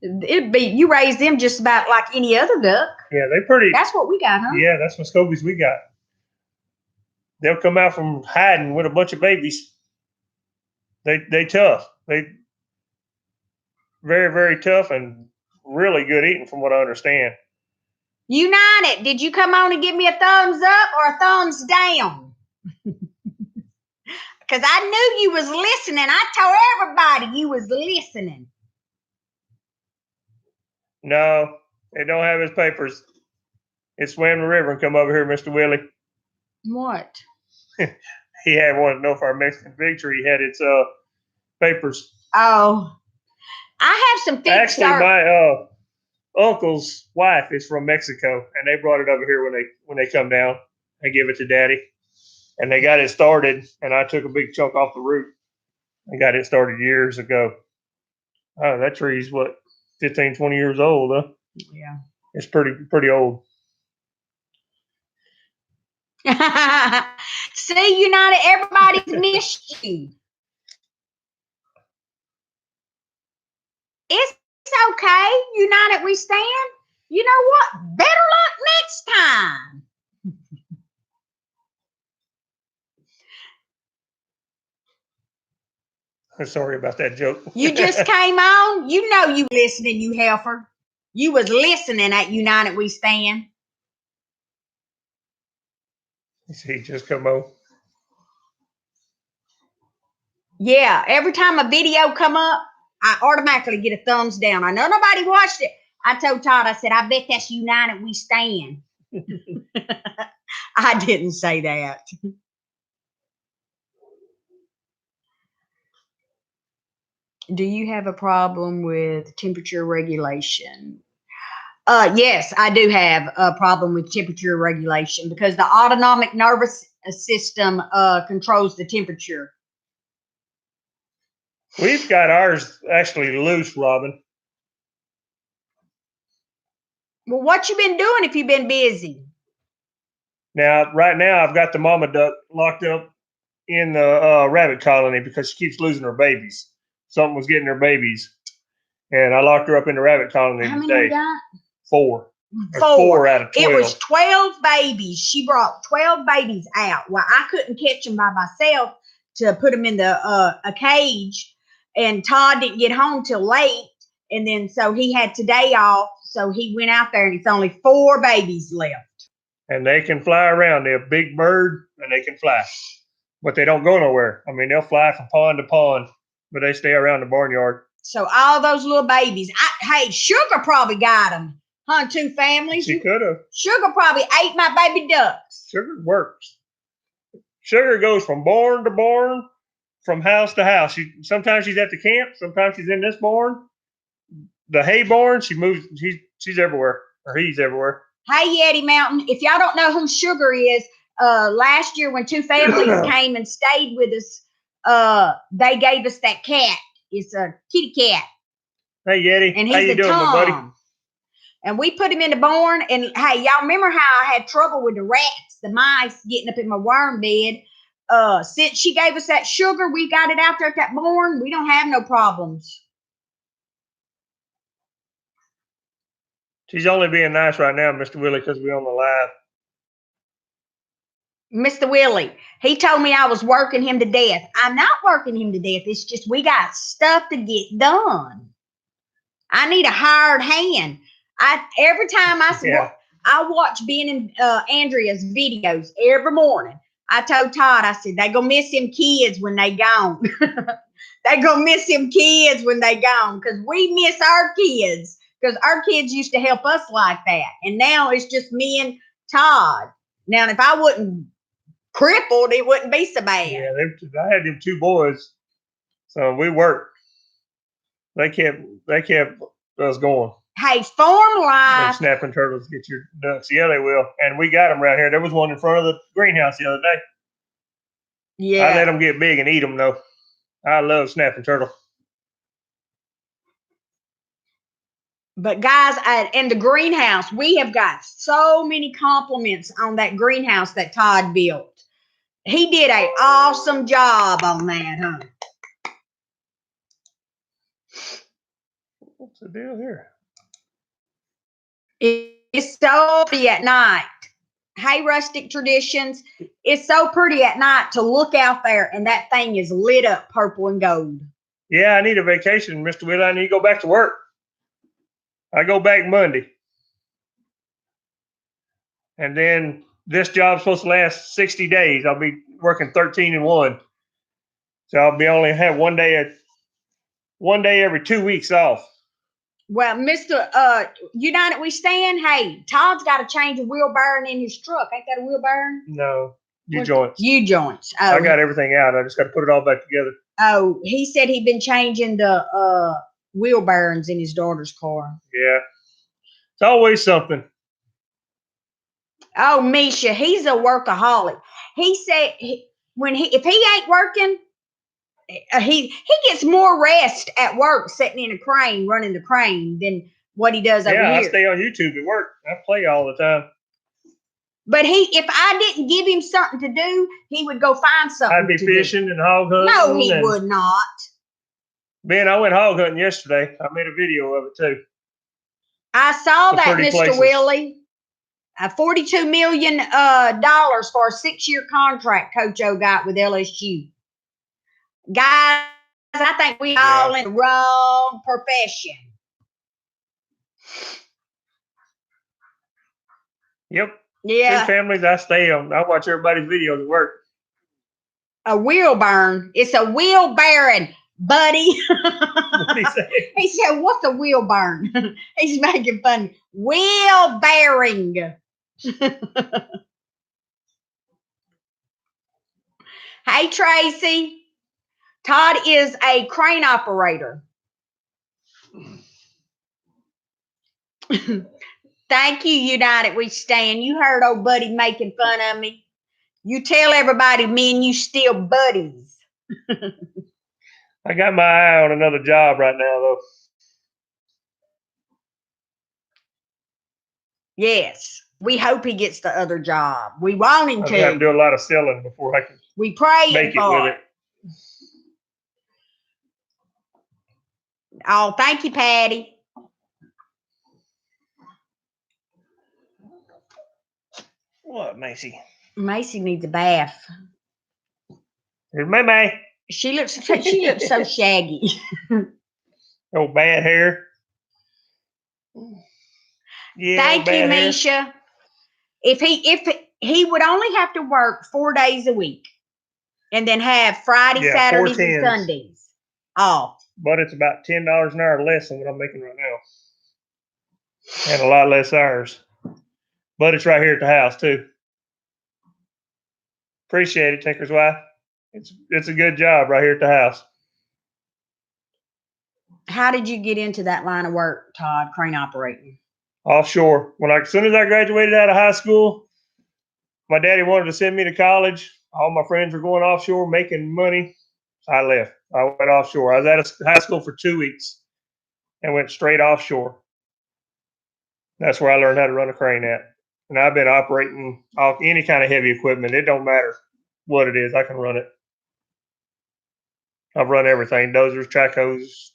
Speaker 2: It'd be you raise them just about like any other duck.
Speaker 1: Yeah, they pretty.
Speaker 2: That's what we got, huh?
Speaker 1: Yeah, that's Muscovies we got. They'll come out from hiding with a bunch of babies. They tough. They very, very tough and really good eating from what I understand.
Speaker 2: United, did you come on and give me a thumbs up or a thumbs down? Because I knew you was listening. I told everybody you was listening.
Speaker 1: No, they don't have his papers. It swam the river and come over here, Mr. Willie.
Speaker 2: What?
Speaker 1: He had wanted to know if our Mexican fig tree had its papers.
Speaker 2: Oh, I have some fig.
Speaker 1: Actually, my uncle's wife is from Mexico, and they brought it over here when they come down. They give it to Daddy, and they got it started. And I took a big chunk off the root and got it started years ago. Oh, that tree's what, 15, 20 years old, huh?
Speaker 2: Yeah,
Speaker 1: it's pretty old.
Speaker 2: See, United, everybody's missed you. It's okay. United, we stand. You know what? Better luck next time.
Speaker 1: Sorry about that joke.
Speaker 2: You just came on. You know you listening, you heifer. You was listening at United We Stand.
Speaker 1: He just come on.
Speaker 2: Yeah, every time a video come up, I automatically get a thumbs down. I know nobody watched it. I told Todd, I said, I bet that's United We Stand. I didn't say that. Do you have a problem with temperature regulation? Yes, I do have a problem with temperature regulation because the autonomic nervous system controls the temperature.
Speaker 1: We've got ours actually loose, Robin.
Speaker 2: Well, what you been doing if you've been busy?
Speaker 1: Now, right now, I've got the mama duck locked up in the rabbit colony because she keeps losing her babies. Something was getting her babies, and I locked her up in the rabbit colony
Speaker 2: How many
Speaker 1: today.
Speaker 2: you got?
Speaker 1: 4.
Speaker 2: Four
Speaker 1: out of 12.
Speaker 2: It was 12 babies. She brought 12 babies out. Well, I couldn't catch them by myself to put them in a cage, and Todd didn't get home till late, and then so he had today off, so he went out there, and it's only 4 babies left.
Speaker 1: And they can fly around. They're a big bird, and they can fly, but they don't go nowhere. I mean, they'll fly from pond to pond, but they stay around the barnyard.
Speaker 2: So all those little babies, hey, Sugar probably got them. Huh, 2 families?
Speaker 1: She could have.
Speaker 2: Sugar probably ate my baby ducks.
Speaker 1: Sugar works. Sugar goes from barn to barn, from house to house. Sometimes she's at the camp. Sometimes she's in this barn. The hay barn. She moves. She's everywhere, or he's everywhere.
Speaker 2: Hey, Yeti Mountain. If y'all don't know who Sugar is, last year when two families came and stayed with us, they gave us that cat. It's a kitty cat.
Speaker 1: Hey, Yeti.
Speaker 2: And he's
Speaker 1: how you doing,
Speaker 2: Tom.
Speaker 1: my buddy?
Speaker 2: And we put him in the barn. And hey, y'all remember how I had trouble with the rats, the mice getting up in my worm bed? Since she gave us that Sugar, we got it out there at that barn. We don't have no problems.
Speaker 1: She's only being nice right now, Mr. Willie, because we're on the live.
Speaker 2: Mr. Willie, he told me I was working him to death. I'm not working him to death. It's just we got stuff to get done. I need a hired hand. Every time I watch Ben and Andrea's videos every morning. I told Todd, I said, they gonna miss them kids when they gone. They gonna miss them kids when they gone, because we miss our kids, because our kids used to help us like that. And now it's just me and Todd. Now, if I wasn't crippled, it wouldn't be so bad.
Speaker 1: Yeah, I had them two boys, so we worked. They kept us going.
Speaker 2: Hey, farm life.
Speaker 1: Those snapping turtles get your ducks. Yeah, they will. And we got them around here. There was one in front of the greenhouse the other day.
Speaker 2: Yeah.
Speaker 1: I let them get big and eat them, though. I love snapping turtle.
Speaker 2: But guys, in the greenhouse, we have got so many compliments on that greenhouse that Todd built. He did an awesome job on that, huh?
Speaker 1: What's the deal here?
Speaker 2: It's so pretty at night. Hey, Rustic Traditions. It's so pretty at night to look out there, and that thing is lit up purple and gold.
Speaker 1: Yeah, I need a vacation, Mr. Willie. I need to go back to work. I go back Monday. And then this job's supposed to last 60 days. I'll be working 13 and 1. So I'll be only have one day every 2 weeks off.
Speaker 2: Well, Mr. United We Stand, hey, Todd's got to change a wheel bearing in his truck. Ain't that a wheel bearing?
Speaker 1: No, U-joints.
Speaker 2: U-joints.
Speaker 1: I got everything out. I just got to put it all back together.
Speaker 2: Oh, he said he'd been changing the wheel bearings in his daughter's car.
Speaker 1: Yeah. It's always something.
Speaker 2: Oh, Misha, he's a workaholic. He said if he ain't working, he gets more rest at work sitting in a crane, running the crane, than what he does over here.
Speaker 1: Yeah, I stay on YouTube at work. I play all the time.
Speaker 2: But if I didn't give him something to do, he would go find something
Speaker 1: I'd be fishing and hog hunting.
Speaker 2: No, he would not.
Speaker 1: Ben, I went hog hunting yesterday. I made a video of it too.
Speaker 2: I saw that, Mr.
Speaker 1: Places.
Speaker 2: Willie. $42 million for a 6-year contract Coach O got with LSU. Guys, I think we all in the wrong profession.
Speaker 1: Yep.
Speaker 2: Yeah.
Speaker 1: Two families I stay on. I watch everybody's videos at work.
Speaker 2: A wheel burn. It's a wheel bearing, buddy.
Speaker 1: What'd he say?
Speaker 2: He said, what's a wheel burn? He's making fun. Wheel bearing. Hey, Tracy. Todd is a crane operator. Thank you, United We Stand. You heard old buddy making fun of me. You tell everybody me and you still buddies.
Speaker 1: I got my eye on another job right now, though.
Speaker 2: Yes. We hope he gets the other job. We want him to.
Speaker 1: I have to do a lot of selling before I can
Speaker 2: We pray
Speaker 1: make it
Speaker 2: for
Speaker 1: with it.
Speaker 2: Oh, thank you, Patty.
Speaker 1: What, Macy?
Speaker 2: Macy needs a bath.
Speaker 1: Here's May.
Speaker 2: She looks so shaggy.
Speaker 1: Oh, bad hair. Yeah,
Speaker 2: thank you,
Speaker 1: hair.
Speaker 2: Misha. If he would only have to work 4 days a week and then have Friday, Saturdays, and Sundays off.
Speaker 1: But it's about $10 an hour less than what I'm making right now. And a lot less hours. But it's right here at the house, too. Appreciate it, Tinker's wife. It's a good job right here at the house.
Speaker 2: How did you get into that line of work, Todd, crane operating?
Speaker 1: Offshore. As soon as I graduated out of high school, my daddy wanted to send me to college. All my friends were going offshore making money. So I left. I went offshore. I was out of high school for 2 weeks and went straight offshore. That's where I learned how to run a crane at. And I've been operating any kind of heavy equipment. It don't matter what it is. I can run it. I've run everything: dozers, trackhoes.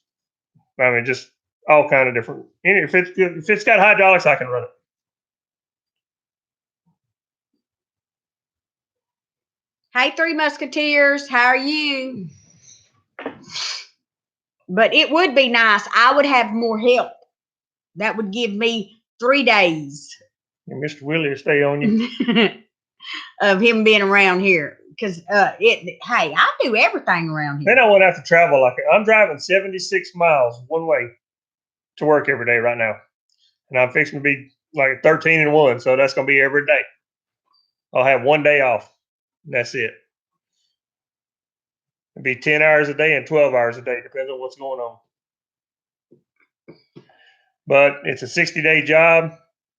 Speaker 1: I mean, just all kind of different. If it's got hydraulics, I can run it.
Speaker 2: Hey, Three Musketeers, how are you? But it would be nice. I would have more help. That would give me 3 days.
Speaker 1: And Mr. Willie will stay on you.
Speaker 2: Of him being around here. Because, hey, I do everything around here.
Speaker 1: Then I won't have to travel like it. I'm driving 76 miles one way to work every day right now. And I'm fixing to be like 13 and 1. So that's going to be every day. I'll have 1 day off. And that's it. It'll be 10 hours a day and 12 hours a day. Depends on what's going on. But it's a 60-day job.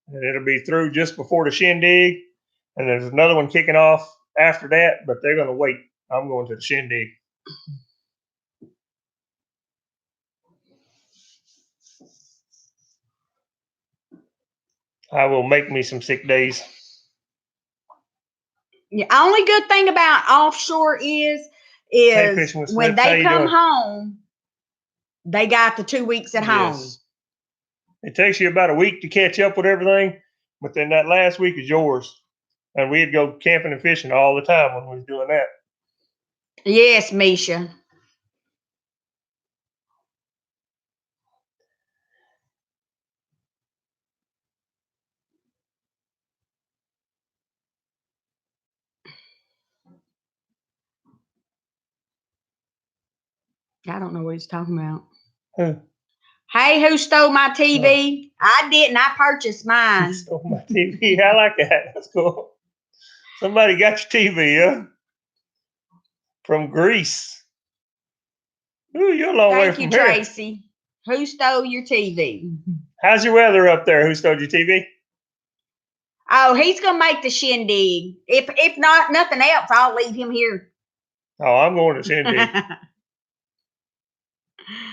Speaker 1: And it'll be through just before the shindig. And there's another one kicking off after that. But they're going to wait. I'm going to the shindig. I will make me some sick days.
Speaker 2: The only good thing about offshore is when they come home, they got the 2 weeks at home.
Speaker 1: It takes you about a week to catch up with everything, but then that last week is yours. And we'd go camping and fishing all the time when we was doing that.
Speaker 2: Yes, Misha. I don't know what he's talking about. Hey, who stole my TV? I didn't. I purchased mine.
Speaker 1: Who stole my TV? I like that. That's cool. Somebody got your TV, huh? From Greece. Ooh, you're a long way from here.
Speaker 2: Thank you, Tracy. Who stole your TV?
Speaker 1: How's your weather up there? Who stole your TV?
Speaker 2: Oh, he's gonna make the shindig. If not nothing else, I'll leave him here.
Speaker 1: Oh, I'm going to shindig.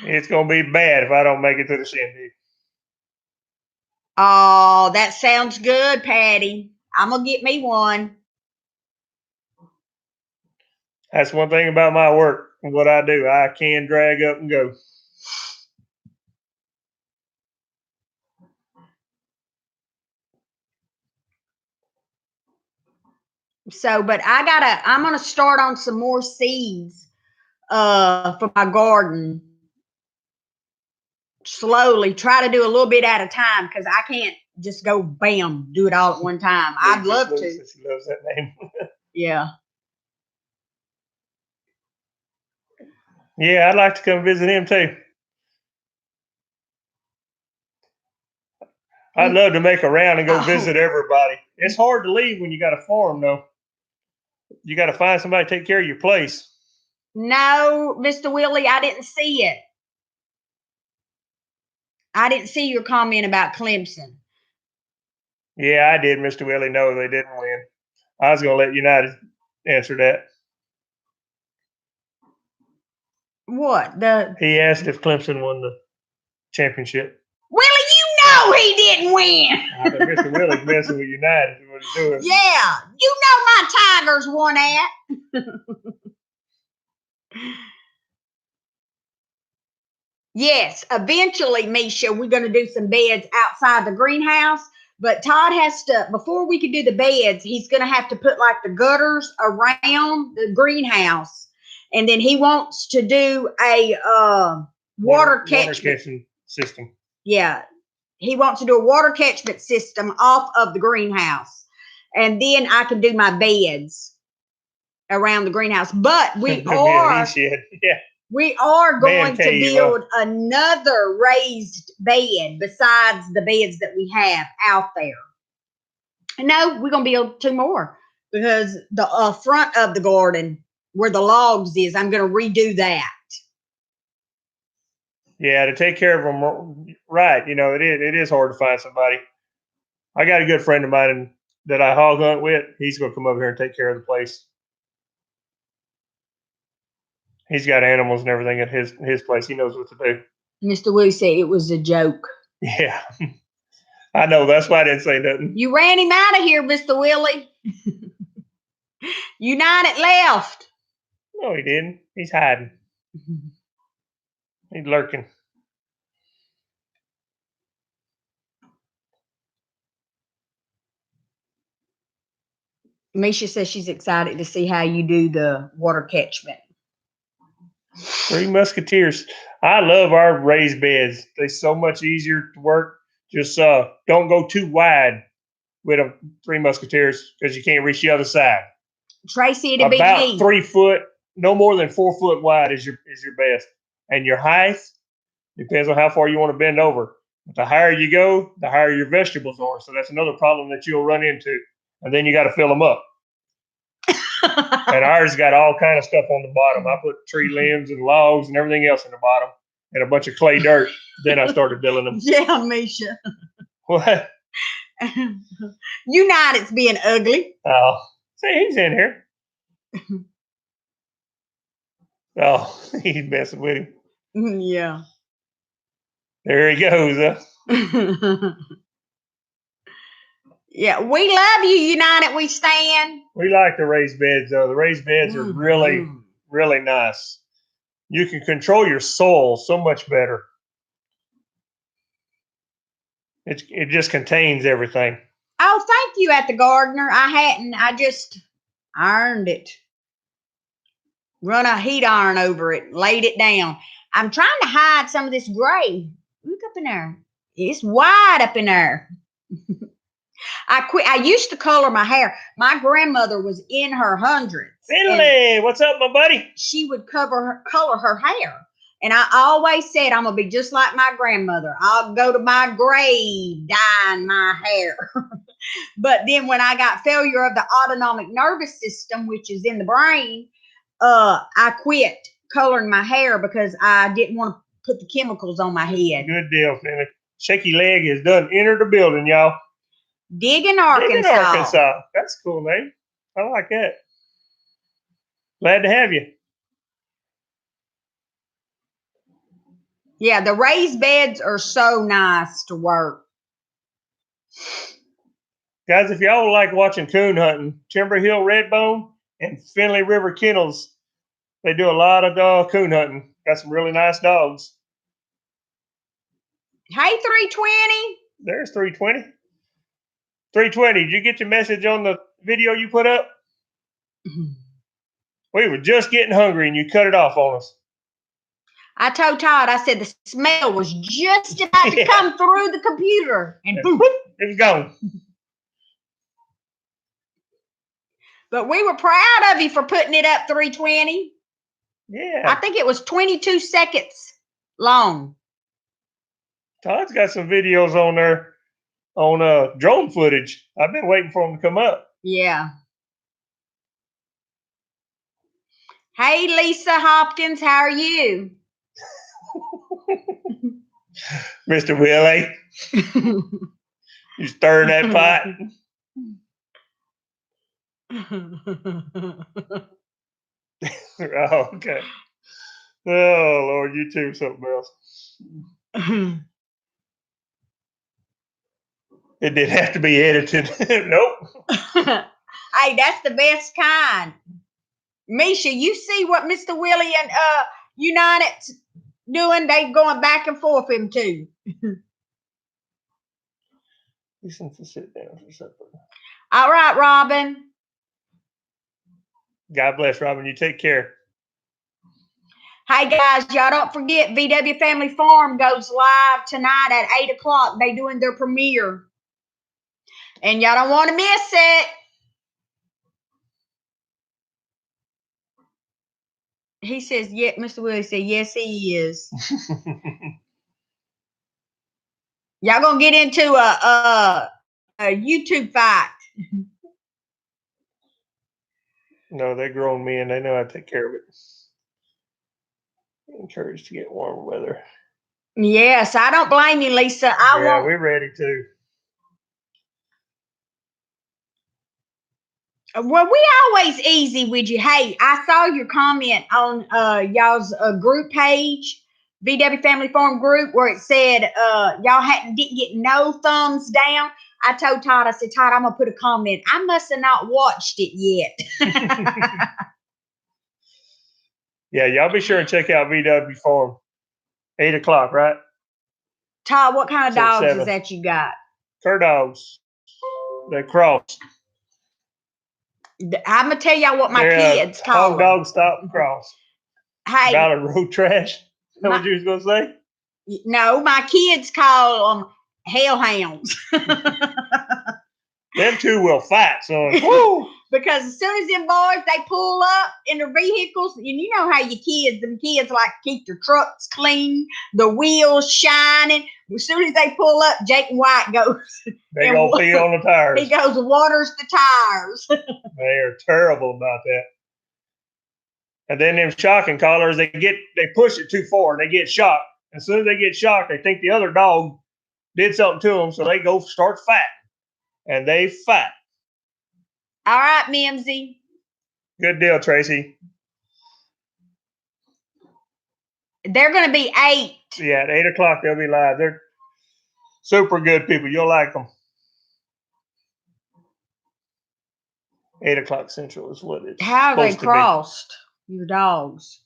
Speaker 1: It's gonna be bad if I don't make it to the shindig.
Speaker 2: Oh, that sounds good, Patty. I'm gonna get me one.
Speaker 1: That's one thing about my work and what I do. I can drag up and go.
Speaker 2: So, but I'm gonna start on some more seeds for my garden. Slowly, try to do a little bit at a time because I can't just go bam, do it all at one time. I'd love to.
Speaker 1: She loves that name.
Speaker 2: Yeah.
Speaker 1: Yeah, I'd like to come visit him too. I'd love to make a round and go visit everybody. It's hard to leave when you got a farm, though. You got to find somebody to take care of your place.
Speaker 2: No, Mr. Willie, I didn't see it. I didn't see your comment about Clemson.
Speaker 1: Yeah, I did, Mr. Willie. No, they didn't win. I was going to let United answer that.
Speaker 2: What?
Speaker 1: He asked if Clemson won the championship.
Speaker 2: Willie, you know he didn't win.
Speaker 1: Mr. Willie's messing with United. Is what he's doing.
Speaker 2: Yeah, you know my Tigers won that. Yes, eventually, Misha, we're going to do some beds outside the greenhouse. But Todd has to, before we can do the beds, he's going to have to put like the gutters around the greenhouse. And then he wants to do a water catchment
Speaker 1: system.
Speaker 2: Yeah. He wants to do a water catchment system off of the greenhouse. And then I can do my beds around the greenhouse. But we are going to build another raised bed besides the beds that we have out there. No, we're going to build 2 more because the front of the garden where the logs is. I'm going to redo that.
Speaker 1: Yeah, to take care of them right. It is hard to find somebody. I got a good friend of mine that I hog hunt with. He's going to come over here and take care of the place. He's got animals and everything at his place. He knows what to do.
Speaker 2: Mr. Willie said it was a joke.
Speaker 1: Yeah. I know. That's why I didn't say nothing.
Speaker 2: You ran him out of here, Mr. Willie. United left.
Speaker 1: No, he didn't. He's hiding. He's lurking.
Speaker 2: Misha says she's excited to see how you do the water catchment.
Speaker 1: Three Musketeers. I love our raised beds. They're so much easier to work. Just don't go too wide with them Three Musketeers because you can't reach the other side.
Speaker 2: Tracy, it'd be
Speaker 1: About
Speaker 2: me.
Speaker 1: 3 foot, no more than 4 foot wide is your best. And your height depends on how far you want to bend over. But the higher you go, the higher your vegetables are. So that's another problem that you'll run into. And then you got to fill them up. And ours got all kind of stuff on the bottom. I put tree limbs and logs and everything else in the bottom and a bunch of clay dirt. Then I started filling them.
Speaker 2: Yeah, Misha.
Speaker 1: What?
Speaker 2: United's being ugly.
Speaker 1: Oh, see, he's in here. Oh, he's messing with him.
Speaker 2: Yeah.
Speaker 1: There he goes.
Speaker 2: Yeah, we love you, United. We stand.
Speaker 1: We like the raised beds, though. The raised beds are really, really nice. You can control your soil so much better. It just contains everything.
Speaker 2: Oh, thank you at the gardener. I hadn't. I just ironed it. Run a heat iron over it. Laid it down. I'm trying to hide some of this gray. Look up in there. It's wide up in there. I used to color my hair. My grandmother was in her hundreds.
Speaker 1: Finley, what's up, my buddy?
Speaker 2: She would color her hair. And I always said, I'm going to be just like my grandmother. I'll go to my grave dyeing my hair. But then when I got failure of the autonomic nervous system, which is in the brain, I quit coloring my hair because I didn't want to put the chemicals on my head.
Speaker 1: Good deal, Finley. Shaky Leg has done entered the building, y'all.
Speaker 2: Digging, Arkansas.
Speaker 1: Digging, Arkansas. That's cool, name. I like that. Glad to have you.
Speaker 2: Yeah, the raised beds are so nice to work.
Speaker 1: Guys, if y'all like watching coon hunting, Timber Hill Redbone and Finley River Kennels, they do a lot of coon hunting. Got some really nice dogs.
Speaker 2: Hey, 320.
Speaker 1: There's 320. 320, did you get your message on the video you put up? We were just getting hungry and you cut it off on us.
Speaker 2: I told Todd, I said the smell was just about to come through the computer. And boom,
Speaker 1: it was gone.
Speaker 2: But we were proud of you for putting it up 320.
Speaker 1: Yeah.
Speaker 2: I think it was 22 seconds long.
Speaker 1: Todd's got some videos on there on drone footage. I've been waiting for them to come up.
Speaker 2: Yeah. Hey, Lisa Hopkins, how are you?
Speaker 1: Mr. Willie, you stirring that pot? Oh, okay. Oh, Lord, you too, something else. It didn't have to be edited. Nope.
Speaker 2: Hey, that's the best kind. Misha, you see what Mr. Willie and United doing? They going back and forth him too.
Speaker 1: Listen to sit down for supper.
Speaker 2: All right, Robin.
Speaker 1: God bless, Robin. You take care.
Speaker 2: Hey guys, y'all don't forget VW Family Farm goes live tonight at 8 o'clock. They doing their premiere. And y'all don't want to miss it. He says, yeah, Mr. Willie said, yes, he is. Y'all gonna get into a YouTube fight.
Speaker 1: No, they're grown men. They know how to take care of it. Encouraged to get warmer weather.
Speaker 2: Yes, I don't blame you, Lisa.
Speaker 1: Yeah, we're ready to.
Speaker 2: Well, we always easy with you. Hey, I saw your comment on y'all's group page, VW Family Farm group, where it said y'all didn't get no thumbs down. I told Todd, I said, Todd, I'm gonna put a comment. I must have not watched it yet.
Speaker 1: Yeah, y'all be sure and check out VW Farm. 8 o'clock, right?
Speaker 2: Todd, what kind of
Speaker 1: Till
Speaker 2: dogs
Speaker 1: 7.
Speaker 2: is that you got?
Speaker 1: Cur dogs. They cross.
Speaker 2: I'm gonna tell y'all what my
Speaker 1: They're
Speaker 2: kids call
Speaker 1: hog
Speaker 2: them.
Speaker 1: dog stop and cross.
Speaker 2: Hey,
Speaker 1: About a road trash. Is that what you was gonna say?
Speaker 2: no, my kids call them hellhounds.
Speaker 1: Them two will fight, son. Woo!
Speaker 2: Because as soon as them boys they pull up in their vehicles, and you know how them kids like to keep their trucks clean, the wheels shining. As soon as they pull up, Jake and White goes.
Speaker 1: They go pee on the tires.
Speaker 2: He goes, waters the tires.
Speaker 1: They are terrible about that. And then them shocking collars, they push it too far, they get shocked. As soon as they get shocked, they think the other dog did something to them, so they go start fighting. And they fight.
Speaker 2: All right, Mimsy.
Speaker 1: Good deal, Tracy.
Speaker 2: They're going to be 8.
Speaker 1: Yeah, at 8 o'clock they'll be live. They're super good people. You'll like them. 8 o'clock Central is what it's
Speaker 2: How are they
Speaker 1: supposed to
Speaker 2: crossed, your dogs?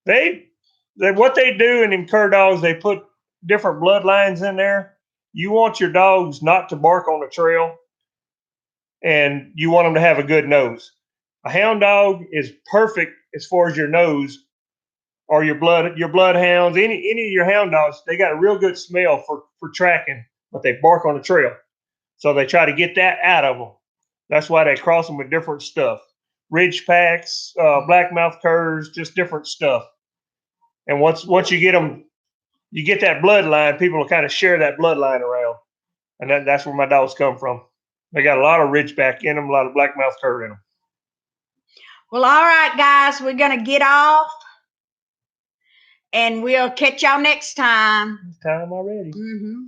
Speaker 1: be. What they do in them cur dogs, they put different bloodlines in there. You want your dogs not to bark on the trail, and you want them to have a good nose. A hound dog is perfect as far as your nose or your bloodhounds, any of your hound dogs, they got a real good smell for tracking, but they bark on the trail. So they try to get that out of them. That's why they cross them with different stuff. Ridge packs, blackmouth curs, just different stuff. And once you get them, you get that bloodline, people will kind of share that bloodline around. And that's where my dogs come from. They got a lot of ridgeback in them, a lot of blackmouth cur in them.
Speaker 2: Well, all right, guys, we're going to get off. And we'll catch y'all next time.
Speaker 1: It's time already.
Speaker 2: Mm-hmm.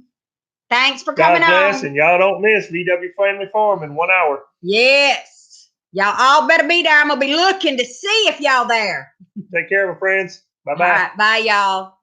Speaker 2: Thanks for coming
Speaker 1: God bless,
Speaker 2: on.
Speaker 1: and y'all don't miss VW Family Farm in 1 hour.
Speaker 2: Yes. Y'all all better be there. I'm going to be looking to see if y'all there.
Speaker 1: Take care, my friends. Bye-bye.
Speaker 2: All right, bye, y'all.